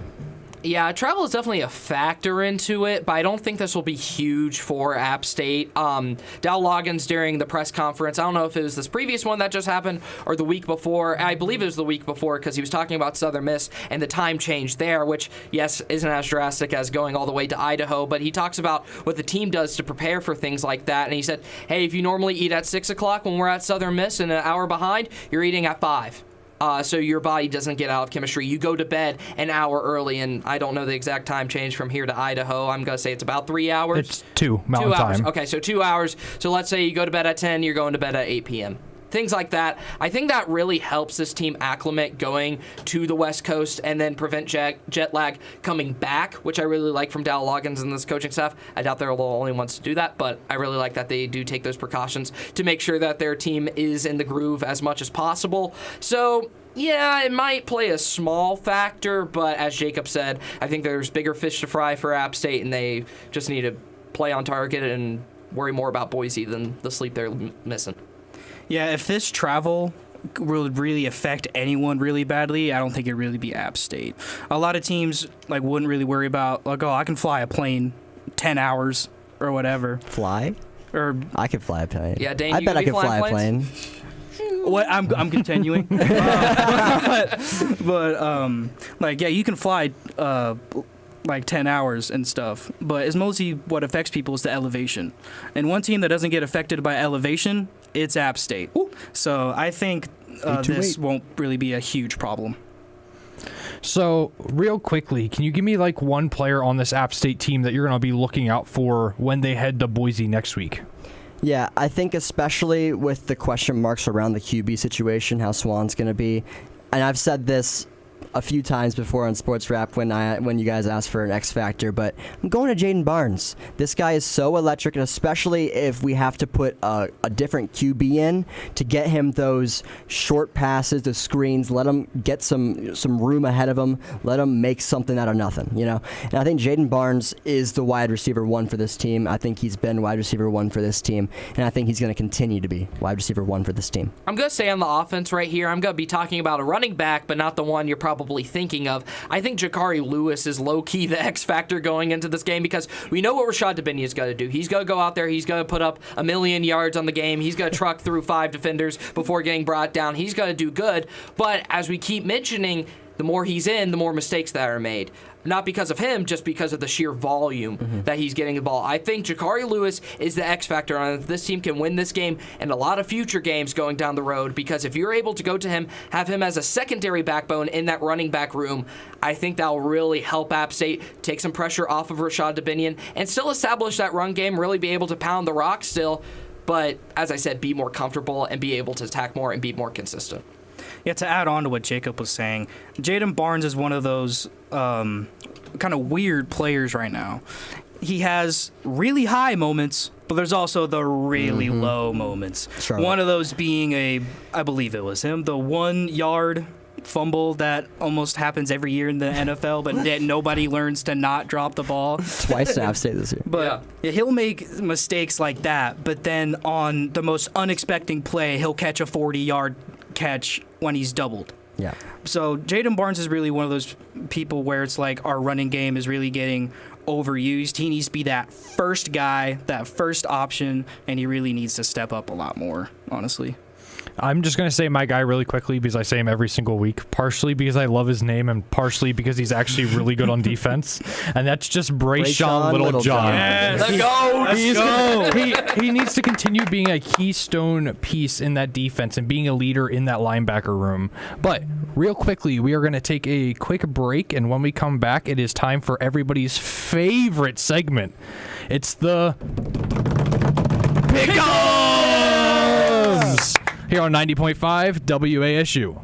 Yeah, travel is definitely a factor into it, but I don't think this will be huge for App State. Dow Loggins during the press conference, I don't know if it was this previous one that just happened or the week before. I believe it was the week before, because he was talking about Southern Miss and the time change there, which, yes, isn't as drastic as going all the way to Idaho, but he talks about what the team does to prepare for things like that. And he said, hey, if you normally eat at 6 o'clock when we're at Southern Miss and an hour behind, you're eating at 5. So your body doesn't get out of chemistry. You go to bed an hour early, and I don't know the exact time change from here to Idaho. I'm going to say it's about 3 hours. It's 2 Mountain 2 hours. Time. Okay, so 2 hours. So let's say you go to bed at 10, you're going to bed at 8 p.m. Things like that. I think that really helps this team acclimate going to the West Coast and then prevent jet lag coming back, which I really like from Dow Loggins and this coaching staff. I doubt they're the only ones to do that, but I really like that they do take those precautions to make sure that their team is in the groove as much as possible. So, yeah, it might play a small factor, but as Jacob said, I think there's bigger fish to fry for App State, and they just need to play on target and worry more about Boise than the sleep they're missing. Yeah, if this travel would really affect anyone really badly, I don't think it'd really be App State. A lot of teams wouldn't really worry about I can fly a plane 10 hours or whatever. Fly? Or I could fly a plane. Yeah, Dane, I you bet I could could fly a plane. What I'm continuing, but you can fly 10 hours and stuff, but it's mostly what affects people is the elevation. And one team that doesn't get affected by elevation, it's App State. So I think this won't really be a huge problem. So, real quickly, can you give me one player on this App State team that you're going to be looking out for when they head to Boise next week? Yeah, I think especially with the question marks around the QB situation, how Swan's going to be, and I've said this a few times before on SportsWrApp when you guys asked for an X Factor, but I'm going to Jaden Barnes. This guy is so electric, and especially if we have to put a different QB in to get him those short passes, the screens, let him get some room ahead of him, let him make something out of nothing, And I think Jaden Barnes is the wide receiver 1 for this team. I think he's been wide receiver 1 for this team, and I think he's going to continue to be wide receiver 1 for this team. I'm going to stay on the offense right here. I'm going to be talking about a running back, but not the one you're probably thinking of. I think Jakari Lewis is low-key the X factor going into this game, because we know what Rashad Dubinia's got to do. He's going to go out there. He's going to put up 1 million yards on the game. He's going to truck through 5 defenders before getting brought down. He's going to do good. But as we keep mentioning, the more he's in, the more mistakes that are made. Not because of him, just because of the sheer volume that he's getting the ball. I think Jakari Lewis is the X factor on if this team can win this game and a lot of future games going down the road, because if you're able to go to him, have him as a secondary backbone in that running back room, I think that will really help App State take some pressure off of Rashad Dubinian and still establish that run game, really be able to pound the rock still, but as I said, be more comfortable and be able to attack more and be more consistent. Yeah, to add on to what Jacob was saying, Jaden Barnes is one of those kind of weird players right now. he has really high moments, but there's also the really low moments. Charlotte. One of those being I believe it was him, the 1 yard fumble that almost happens every year in the NFL, but yet nobody learns to not drop the ball. Twice to App State this year. But he'll make mistakes like that, but then on the most unexpected play, he'll catch a 40-yard catch when he's doubled. Yeah. So Jaden Barnes is really one of those people where it's like our running game is really getting overused. He needs to be that first guy, that first option, and he really needs to step up a lot more, honestly. I'm just going to say my guy really quickly because I say him every single week, partially because I love his name and partially because he's actually really good on defense. And that's just Brayshawn Littlejohn. Yes. Let's go. He needs to continue being a keystone piece in that defense and being a leader in that linebacker room. But real quickly, we are going to take a quick break. And when we come back, it is time for everybody's favorite segment. It's the Pick'ems! Here on 90.5 WASU.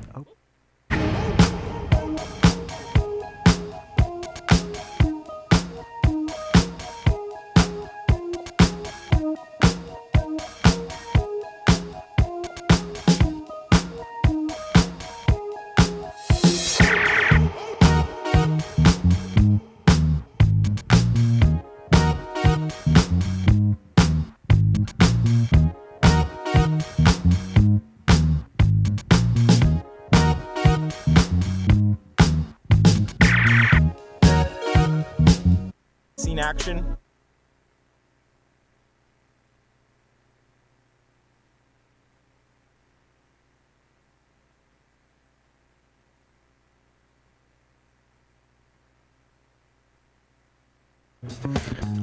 Seen action.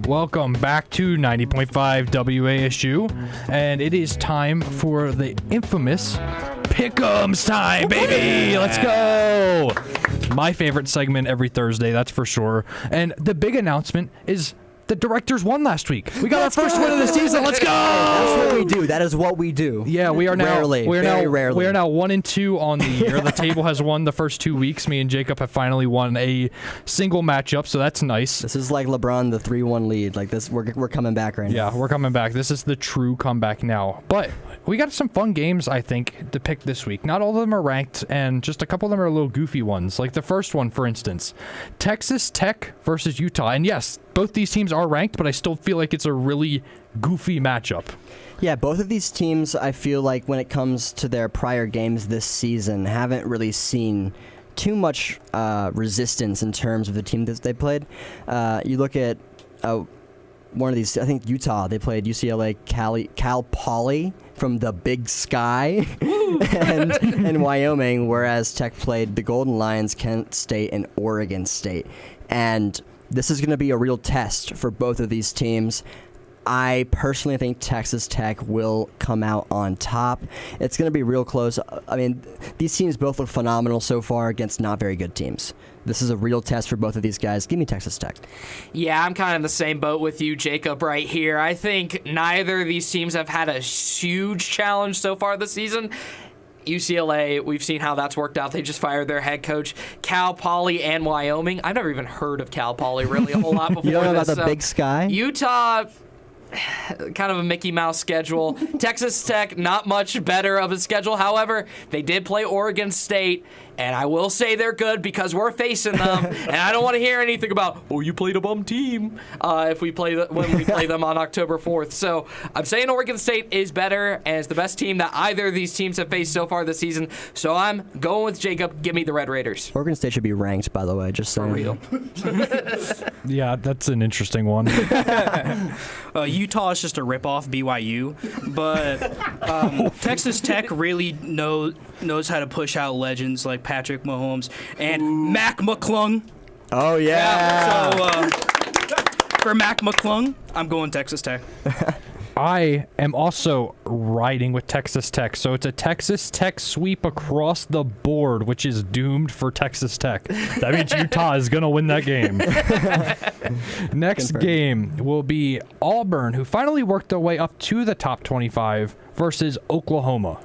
Welcome back to 90.5 WASU, and it is time for the infamous Pick'ems time, baby! Let's go! My favorite segment every Thursday, that's for sure. And the big announcement is the Directors won last week. We got our first win of the season. Let's go! That's what we do. That is what we do. Yeah, we are now rarely. We are Very now rarely. We are now 1-2 on the year. The table has won the first 2 weeks. Me and Jacob have finally won a single matchup, so that's nice. This is like LeBron, the 3-1 lead. Like this, we're coming back right now. Yeah, we're coming back. This is the true comeback now. But we got some fun games, I think, to pick this week. Not all of them are ranked, and just a couple of them are little goofy ones. Like the first one, for instance, Texas Tech versus Utah. And yes, both these teams are ranked, but I still feel like it's a really goofy matchup. Yeah, both of these teams, I feel like when it comes to their prior games this season, haven't really seen too much resistance in terms of the team that they played. You look at one of these, I think Utah, they played UCLA, Cal Poly from the Big Sky, and Wyoming, whereas Tech played the Golden Lions, Kent State, and Oregon State. And this is going to be a real test for both of these teams. I personally think Texas Tech will come out on top. It's going to be real close. I mean, these teams both look phenomenal so far against not very good teams. This is a real test for both of these guys. Give me Texas Tech. Yeah, I'm kind of in the same boat with you, Jacob, right here. I think neither of these teams have had a huge challenge so far this season. UCLA, we've seen how that's worked out. They just fired their head coach. Cal Poly and Wyoming. I've never even heard of Cal Poly really a whole lot before. You don't know this, about the Big Sky? Utah, kind of a Mickey Mouse schedule. Texas Tech, not much better of a schedule. However, they did play Oregon State, and I will say they're good because we're facing them. And I don't want to hear anything about, oh, you played a bum team when we play them on October 4th. So I'm saying Oregon State is better, and it's the best team that either of these teams have faced so far this season. So I'm going with Jacob. Give me the Red Raiders. Oregon State should be ranked, by the way, just saying. For real. Yeah, that's an interesting one. Utah is just a ripoff BYU, but Texas Tech really knows how to push out legends like Patrick Mahomes and Mac McClung. Oh, yeah. So for Mac McClung, I'm going Texas Tech. I am also riding with Texas Tech. So it's a Texas Tech sweep across the board, which is doomed for Texas Tech. That means Utah is going to win that game. Next game will be Auburn, who finally worked their way up to the top 25, versus Oklahoma.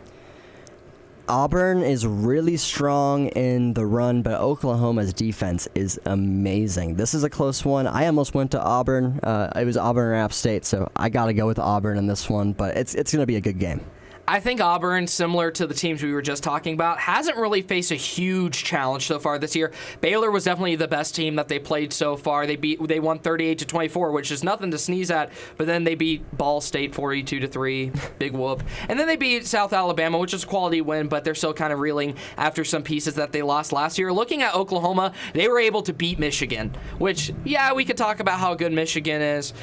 Auburn is really strong in the run, but Oklahoma's defense is amazing. This is a close one. I almost went to Auburn. It was Auburn or App State, so I got to go with Auburn in this one, but it's going to be a good game. I think Auburn, similar to the teams we were just talking about, hasn't really faced a huge challenge so far this year. Baylor was definitely the best team that they played so far. They won 38-24, which is nothing to sneeze at. But then they beat Ball State 42-3, big whoop. And then they beat South Alabama, which is a quality win, but they're still kind of reeling after some pieces that they lost last year. Looking at Oklahoma, they were able to beat Michigan, which, yeah, we could talk about how good Michigan is.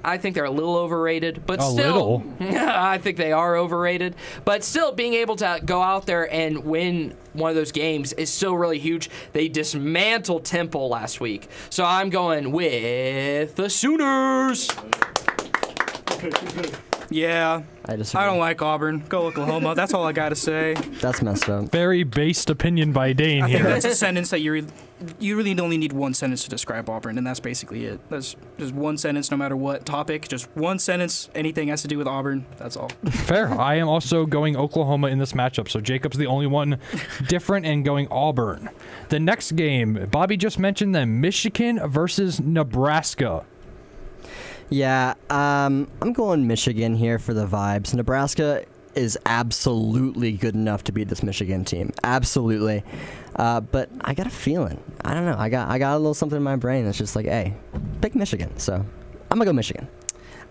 I think they're a little overrated, but still, I think they are overrated. But still, being able to go out there and win one of those games is still really huge. They dismantled Temple last week, so I'm going with the Sooners. Yeah, I don't like Auburn. Go Oklahoma. That's all I got to say. That's messed up. Very based opinion by Dane I here. think that's a sentence that you really only need one sentence to describe Auburn, and that's basically it. That's just one sentence, no matter what topic. Just one sentence. Anything has to do with Auburn. That's all. Fair. I am also going Oklahoma in this matchup, so Jacob's the only one different and going Auburn. The next game, Bobby just mentioned them, Michigan versus Nebraska. Yeah, I'm going Michigan here for the vibes. Nebraska is absolutely good enough to beat this Michigan team. Absolutely. But I got a feeling. I don't know. I got a little something in my brain that's just like, hey, pick Michigan. So I'm going to go Michigan.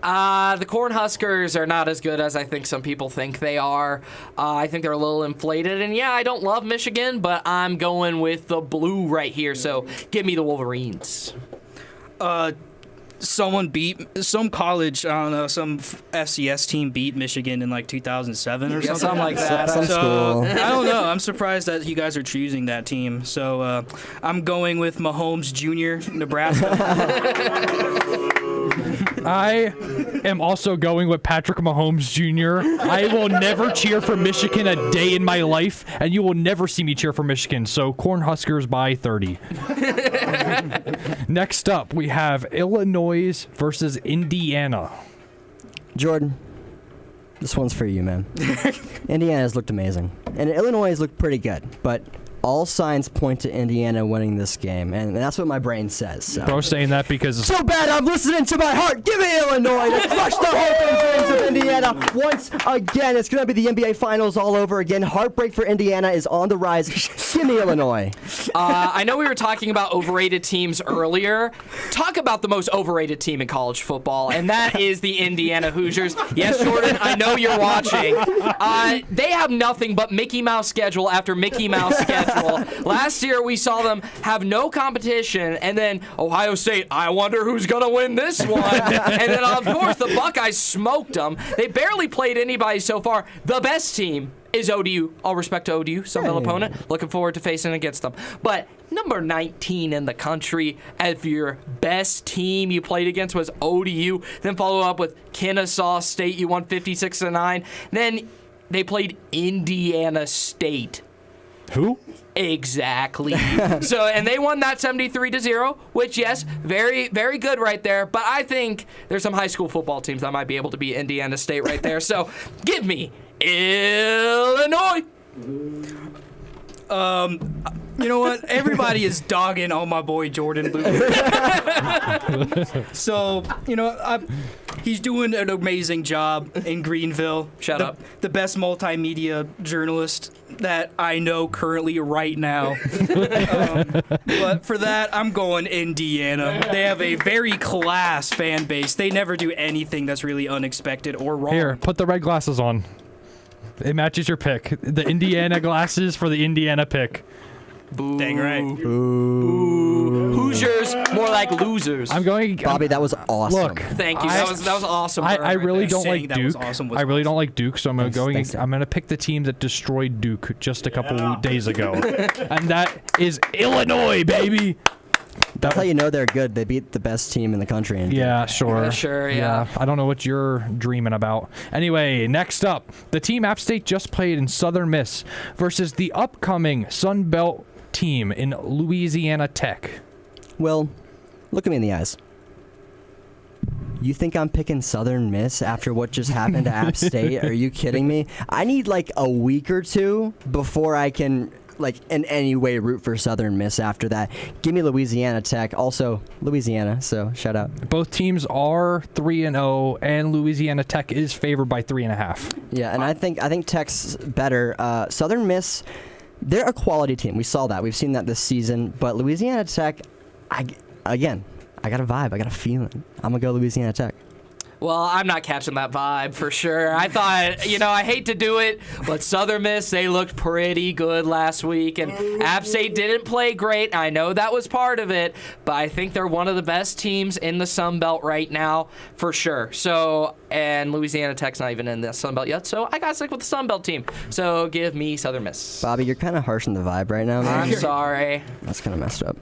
The Cornhuskers are not as good as I think some people think they are. I think they're a little inflated. And, yeah, I don't love Michigan, but I'm going with the blue right here. So give me the Wolverines. Some college, I don't know, some FCS team beat Michigan in like 2007 or something like that. Some school. I don't know. I'm surprised that you guys are choosing that team. So I'm going with Mahomes Jr., Nebraska. I am also going with Patrick Mahomes Jr. I will never cheer for Michigan a day in my life, and you will never see me cheer for Michigan. So Cornhuskers by 30. Next up, we have Illinois versus Indiana. Jordan, this one's for you, man. Indiana's looked amazing. And Illinois has looked pretty good, but all signs point to Indiana winning this game, and that's what my brain says. So. Bro saying that because... So bad, I'm listening to my heart. Give me Illinois to crush the hope and dreams of Indiana once again. It's going to be the NBA Finals all over again. Heartbreak for Indiana is on the rise. Give me Illinois. I know we were talking about overrated teams earlier. Talk about the most overrated team in college football, and that is the Indiana Hoosiers. Yes, Jordan, I know you're watching. They have nothing but Mickey Mouse schedule after Mickey Mouse schedule. Last year, we saw them have no competition, and then Ohio State, I wonder who's going to win this one. And then, of course, the Buckeyes smoked them. They barely played anybody so far. The best team is ODU. All respect to ODU, Sun Belt opponent. Looking forward to facing against them. But number 19 in the country, if your best team you played against was ODU, then follow up with Kennesaw State. You won 56-9. Then they played Indiana State. Who? Exactly. And they won that 73-0, which, yes, very, very good right there. But I think there's some high school football teams that might be able to beat Indiana State right there. So give me Illinois. You know what? Everybody is dogging on my boy Jordan Luke. So, you know, he's doing an amazing job in Greenville. Shut up. The best multimedia journalist that I know currently right now. But for that, I'm going Indiana. They have a very class fan base. They never do anything that's really unexpected or wrong. Here, put the red glasses on. It matches your pick. The Indiana glasses for the Indiana pick. Boo. Dang right. Boo. Hoosiers, more like losers. I'm going... Bobby, that was awesome. Look. Thank you. That was awesome. I really don't like Duke. Awesome I really don't like Duke, so I'm Thanks, going to pick the team that destroyed Duke just a couple days ago. And that is Illinois, baby. That's how you know they're good. They beat the best team in the country. Yeah, sure. Sure, yeah. I don't know what you're dreaming about. Anyway, next up, the team App State just played in Southern Miss versus the upcoming Sun Belt team in Louisiana Tech. Will, look at me in the eyes. You think I'm picking Southern Miss after what just happened to App State? Are you kidding me? I need like a week or two before I can like in any way root for Southern Miss after that. Give me Louisiana Tech. Also Louisiana, so shout out. Both teams are 3-0, and Louisiana Tech is favored by 3.5. Yeah, and I think Tech's better. Southern Miss, they're a quality team. We saw that. We've seen that this season. But Louisiana Tech, I got a vibe. I got a feeling. I'm going to go Louisiana Tech. Well, I'm not catching that vibe for sure. I thought, I hate to do it, but Southern Miss, they looked pretty good last week, and App State didn't play great. I know that was part of it, but I think they're one of the best teams in the Sun Belt right now for sure. So, and Louisiana Tech's not even in the Sun Belt yet, so I got to stick with the Sun Belt team. So give me Southern Miss. Bobby, you're kind of harsh on the vibe right now, man. I'm sorry. That's kind of messed up.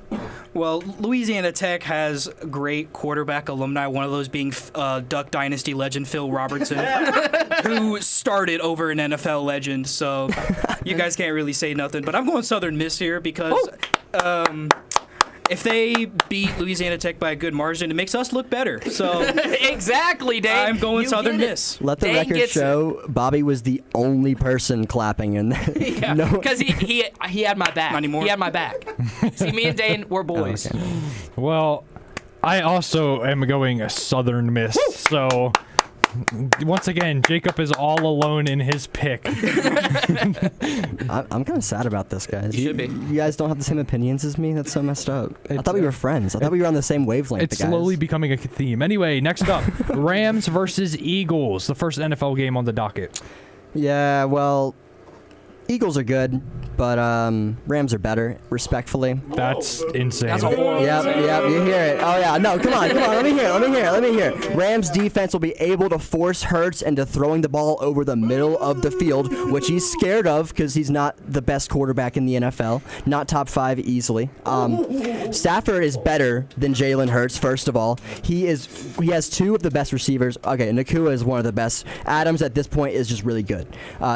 Well, Louisiana Tech has great quarterback alumni, one of those being Duck Dynasty legend Phil Robertson, who started over an NFL legend, so you guys can't really say nothing. But I'm going Southern Miss here because if they beat Louisiana Tech by a good margin, it makes us look better. So exactly, Dave. I'm going Southern Miss. Let the record show Bobby was the only person clapping in that. Yeah, because he had my back. Not anymore. He had my back. See, me and Dane, we're boys. Oh, okay. Well, I also am going Southern Miss, so once again, Jacob is all alone in his pick. I'm kind of sad about this, guys. You should be. You guys don't have the same opinions as me? That's so messed up. I thought we were friends. I thought we were on the same wavelength, It's guys. slowly becoming a theme. Anyway, next up, Rams versus Eagles, the first NFL game on the docket. Yeah, well, Eagles are good, but Rams are better, respectfully. That's insane. That's a horrible Yep, you hear it. Oh, yeah, no, come on, let me hear it. Rams defense will be able to force Hurts into throwing the ball over the middle of the field, which he's scared of because he's not the best quarterback in the NFL, not top 5 easily. Stafford is better than Jalen Hurts, first of all. He has 2 of the best receivers. Okay, Nakua is one of the best. Adams at this point is just really good.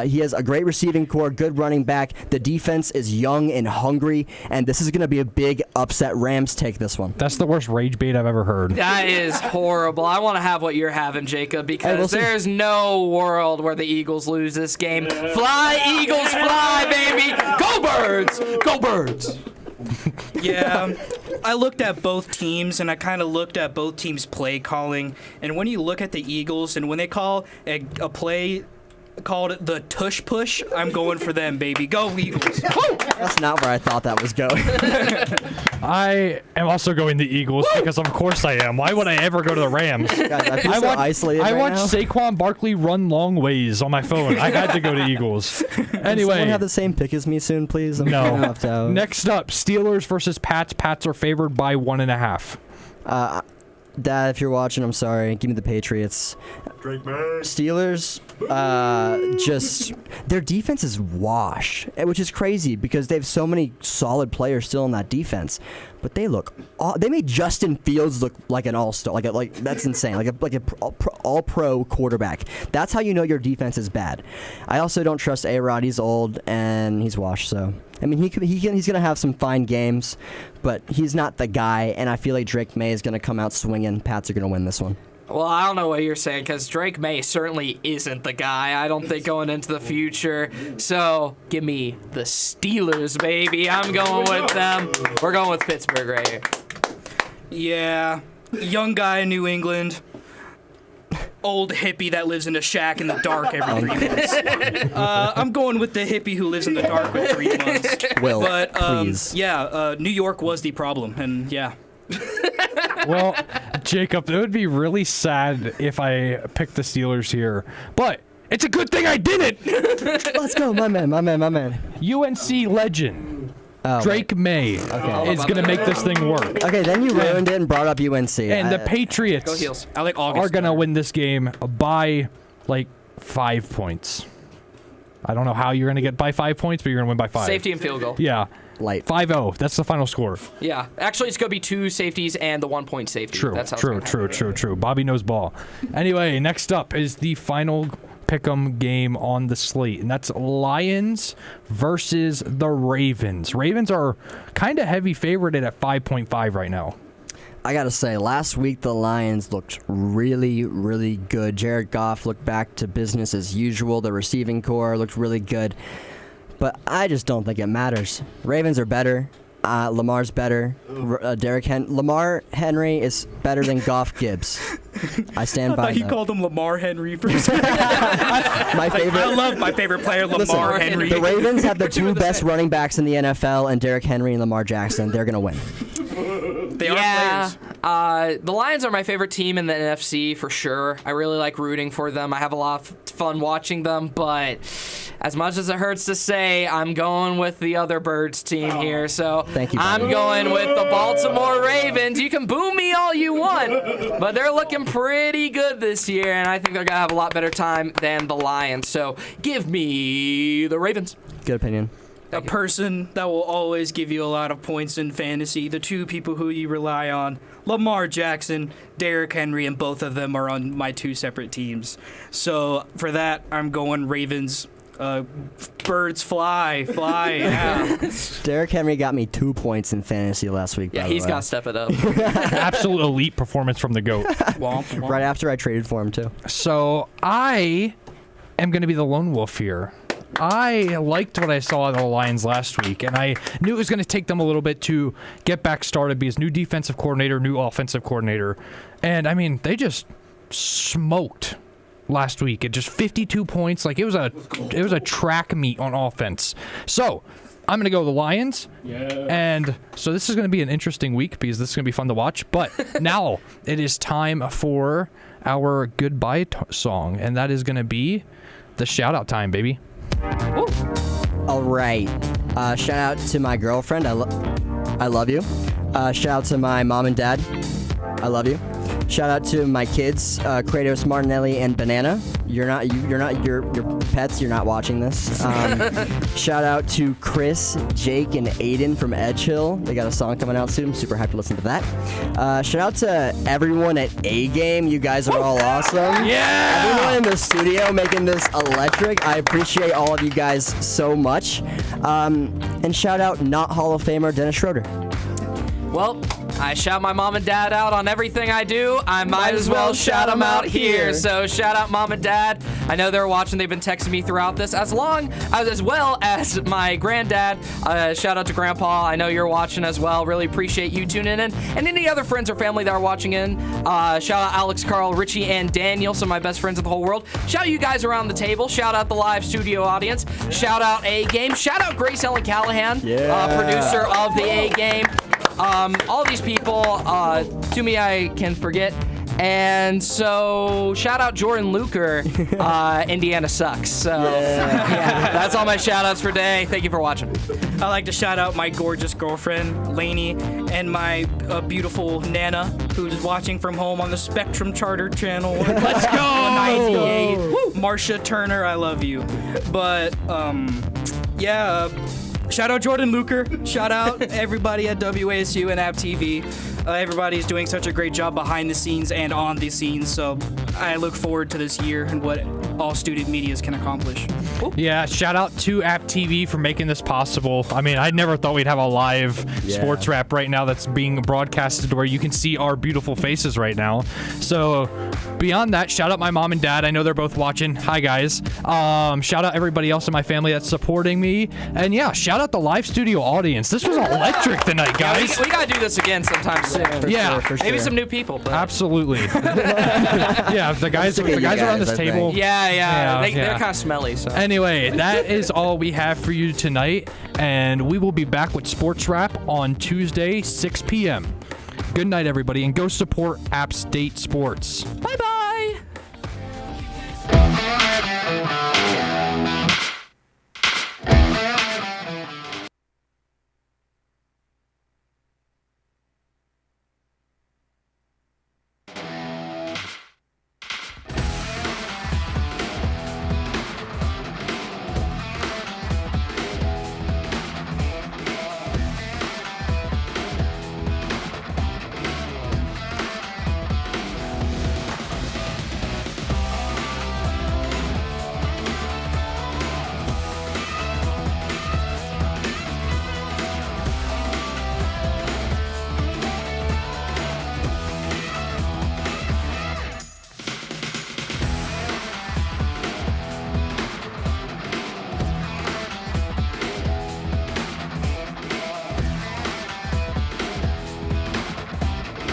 He has a great receiving core, good running back. The defense is young and hungry, and this is going to be a big upset. Rams take this one. That's the worst rage bait I've ever heard. That is horrible. I want to have what you're having, Jacob, because there's no world where the Eagles lose this game. Fly, Eagles, fly, baby! Go Birds! Go Birds! Yeah, I looked at both teams, and I kind of looked at both teams' play calling. And when you look at the Eagles, and when they call a play called the tush push, I'm going for them, baby. Go Eagles. That's not where I thought that was going. I am also going the Eagles because of course I am. Why would I ever go to the Rams? Guys, I feel so isolated I right watched now. Saquon Barkley run long ways on my phone. I had to go to Eagles. Does Anyway, someone have the same pick as me soon, please? I'm no. kinda left out. Next up, Steelers versus Pats. Pats are favored by 1.5. Dad, if you're watching, I'm sorry. Give me the Patriots. Steelers, just their defense is washed, which is crazy because they have so many solid players still in that defense. But they made Justin Fields look like an all-star, like that's insane, like a all-pro quarterback. That's how you know your defense is bad. I also don't trust A-Rod. He's old and he's washed. So I mean, he's gonna have some fine games, but he's not the guy. And I feel like Drake May is gonna come out swinging. Pats are gonna win this one. Well, I don't know what you're saying because Drake May certainly isn't the guy. I don't think going into the future. So give me the Steelers, baby. I'm going with them. We're going with Pittsburgh right here. Yeah, young guy in New England. Old hippie that lives in a shack in the dark every 3 months. I'm going with the hippie who lives in the dark with 3 months. Will, but please. yeah, New York was the problem, and yeah. Well, Jacob, it would be really sad if I picked the Steelers here, but it's a good thing I didn't. Let's go, my man. UNC legend Oh, Drake May is going to make this thing work. Okay, then you ruined it and brought up UNC. And the Patriots Go Heels. I like are August. going to win this game by like 5 points. I don't know how you're going to get by 5 points, but you're going to win by 5. Safety and field goal. Yeah. Light. 5-0. That's the final score. Yeah. Actually, it's going to be 2 safeties and the 1-point safety. True, That's how it's gonna happen. true. Bobby knows ball. Anyway, next up is the final pick'em game on the slate, and that's Lions versus the Ravens. Ravens are kind of heavy favorite at 5.5 right now. I got to say, last week the Lions looked really, really good. Jared Goff looked back to business as usual. The receiving core looked really good. But I just don't think it matters. Ravens are better. Lamar's better. Lamar Henry is better than Goff Gibbs. I stand by that. He called him Lamar Henry for a second. I love my favorite player, Lamar Henry. The Ravens have the two best running backs in the NFL, and Derrick Henry and Lamar Jackson. They're going to win. They are players. The Lions are my favorite team in the NFC for sure. I really like rooting for them. I have a lot of fun watching them, but as much as it hurts to say, I'm going with the other Birds team here. So Thank you, I'm going with the Baltimore Ravens. You can boo me all you want, but they're looking pretty good this year, and I think they're going to have a lot better time than the Lions. So give me the Ravens. Good opinion. A person that will always give you a lot of points in fantasy, the two people who you rely on, Lamar Jackson, Derrick Henry, and both of them are on my two separate teams. So for that, I'm going Ravens. Birds fly, yeah. Derrick Henry got me 2 points in fantasy last week. Yeah, he's got to step it up. Absolute elite performance from the GOAT. Right after I traded for him, too. So I am going to be the lone wolf here. I liked what I saw of the Lions last week, and I knew it was going to take them a little bit to get back started because new defensive coordinator, new offensive coordinator. And, I mean, they just smoked last week. It just 52 points. Like, it was a track meet on offense. So I'm going to go the Lions. Yeah. And so this is going to be an interesting week because this is going to be fun to watch. But now it is time for our goodbye song, and that is going to be the shout-out time, baby. Woo. All right. Shout out to my girlfriend. I love you. Shout out to my mom and dad. I love you. Shout out to my kids, Kratos, Martinelli, and Banana. You're not your pets. You're not watching this. Shout out to Chris, Jake, and Aiden from Edge Hill. They got a song coming out soon. I'm super hyped to listen to that. Shout out to everyone at A Game. You guys are all awesome. Yeah. Everyone in the studio making this electric. I appreciate all of you guys so much. And shout out not Hall of Famer Dennis Schroeder. Well, I shout my mom and dad out on everything I do. I might as well shout them out here. So shout out mom and dad. I know they're watching. They've been texting me throughout this, as well as my granddad. Shout out to Grandpa. I know you're watching as well. Really appreciate you tuning in. And any other friends or family that are watching in. Shout out Alex, Carl, Richie, and Daniel, some of my best friends in the whole world. Shout out you guys around the table. Shout out the live studio audience. Shout out A Game. Shout out Grace Ellen Callahan, producer of the A Game. All these people, to me, I can forget. And so, shout out Jordan Luker. Indiana sucks. So, yeah, that's all my shout outs for today. Thank you for watching. I'd like to shout out my gorgeous girlfriend, Lainey, and my beautiful Nana, who's watching from home on the Spectrum Charter channel. Let's go! Marcia Turner, I love you. But, shout out Jordan Luker. Shout out everybody at WASU and App TV. Everybody's doing such a great job behind the scenes and on the scenes. So I look forward to this year and what all student medias can accomplish. Yeah, shout out to App TV for making this possible. I mean, I never thought we'd have a live sports wrap right now that's being broadcasted where you can see our beautiful faces right now. So beyond that, shout out my mom and dad. I know they're both watching. Hi, guys. Shout out everybody else in my family that's supporting me. And yeah, shout out the live studio audience. This was electric tonight, guys. We got to do this again sometime soon. For Maybe sure. some new people. But. Absolutely. Yeah, the guys around this table. Yeah. They're kind of smelly. So. Anyway, that is all we have for you tonight, and we will be back with Sports Wrap on Tuesday, 6 p.m. Good night, everybody, and go support App State Sports. Bye-bye.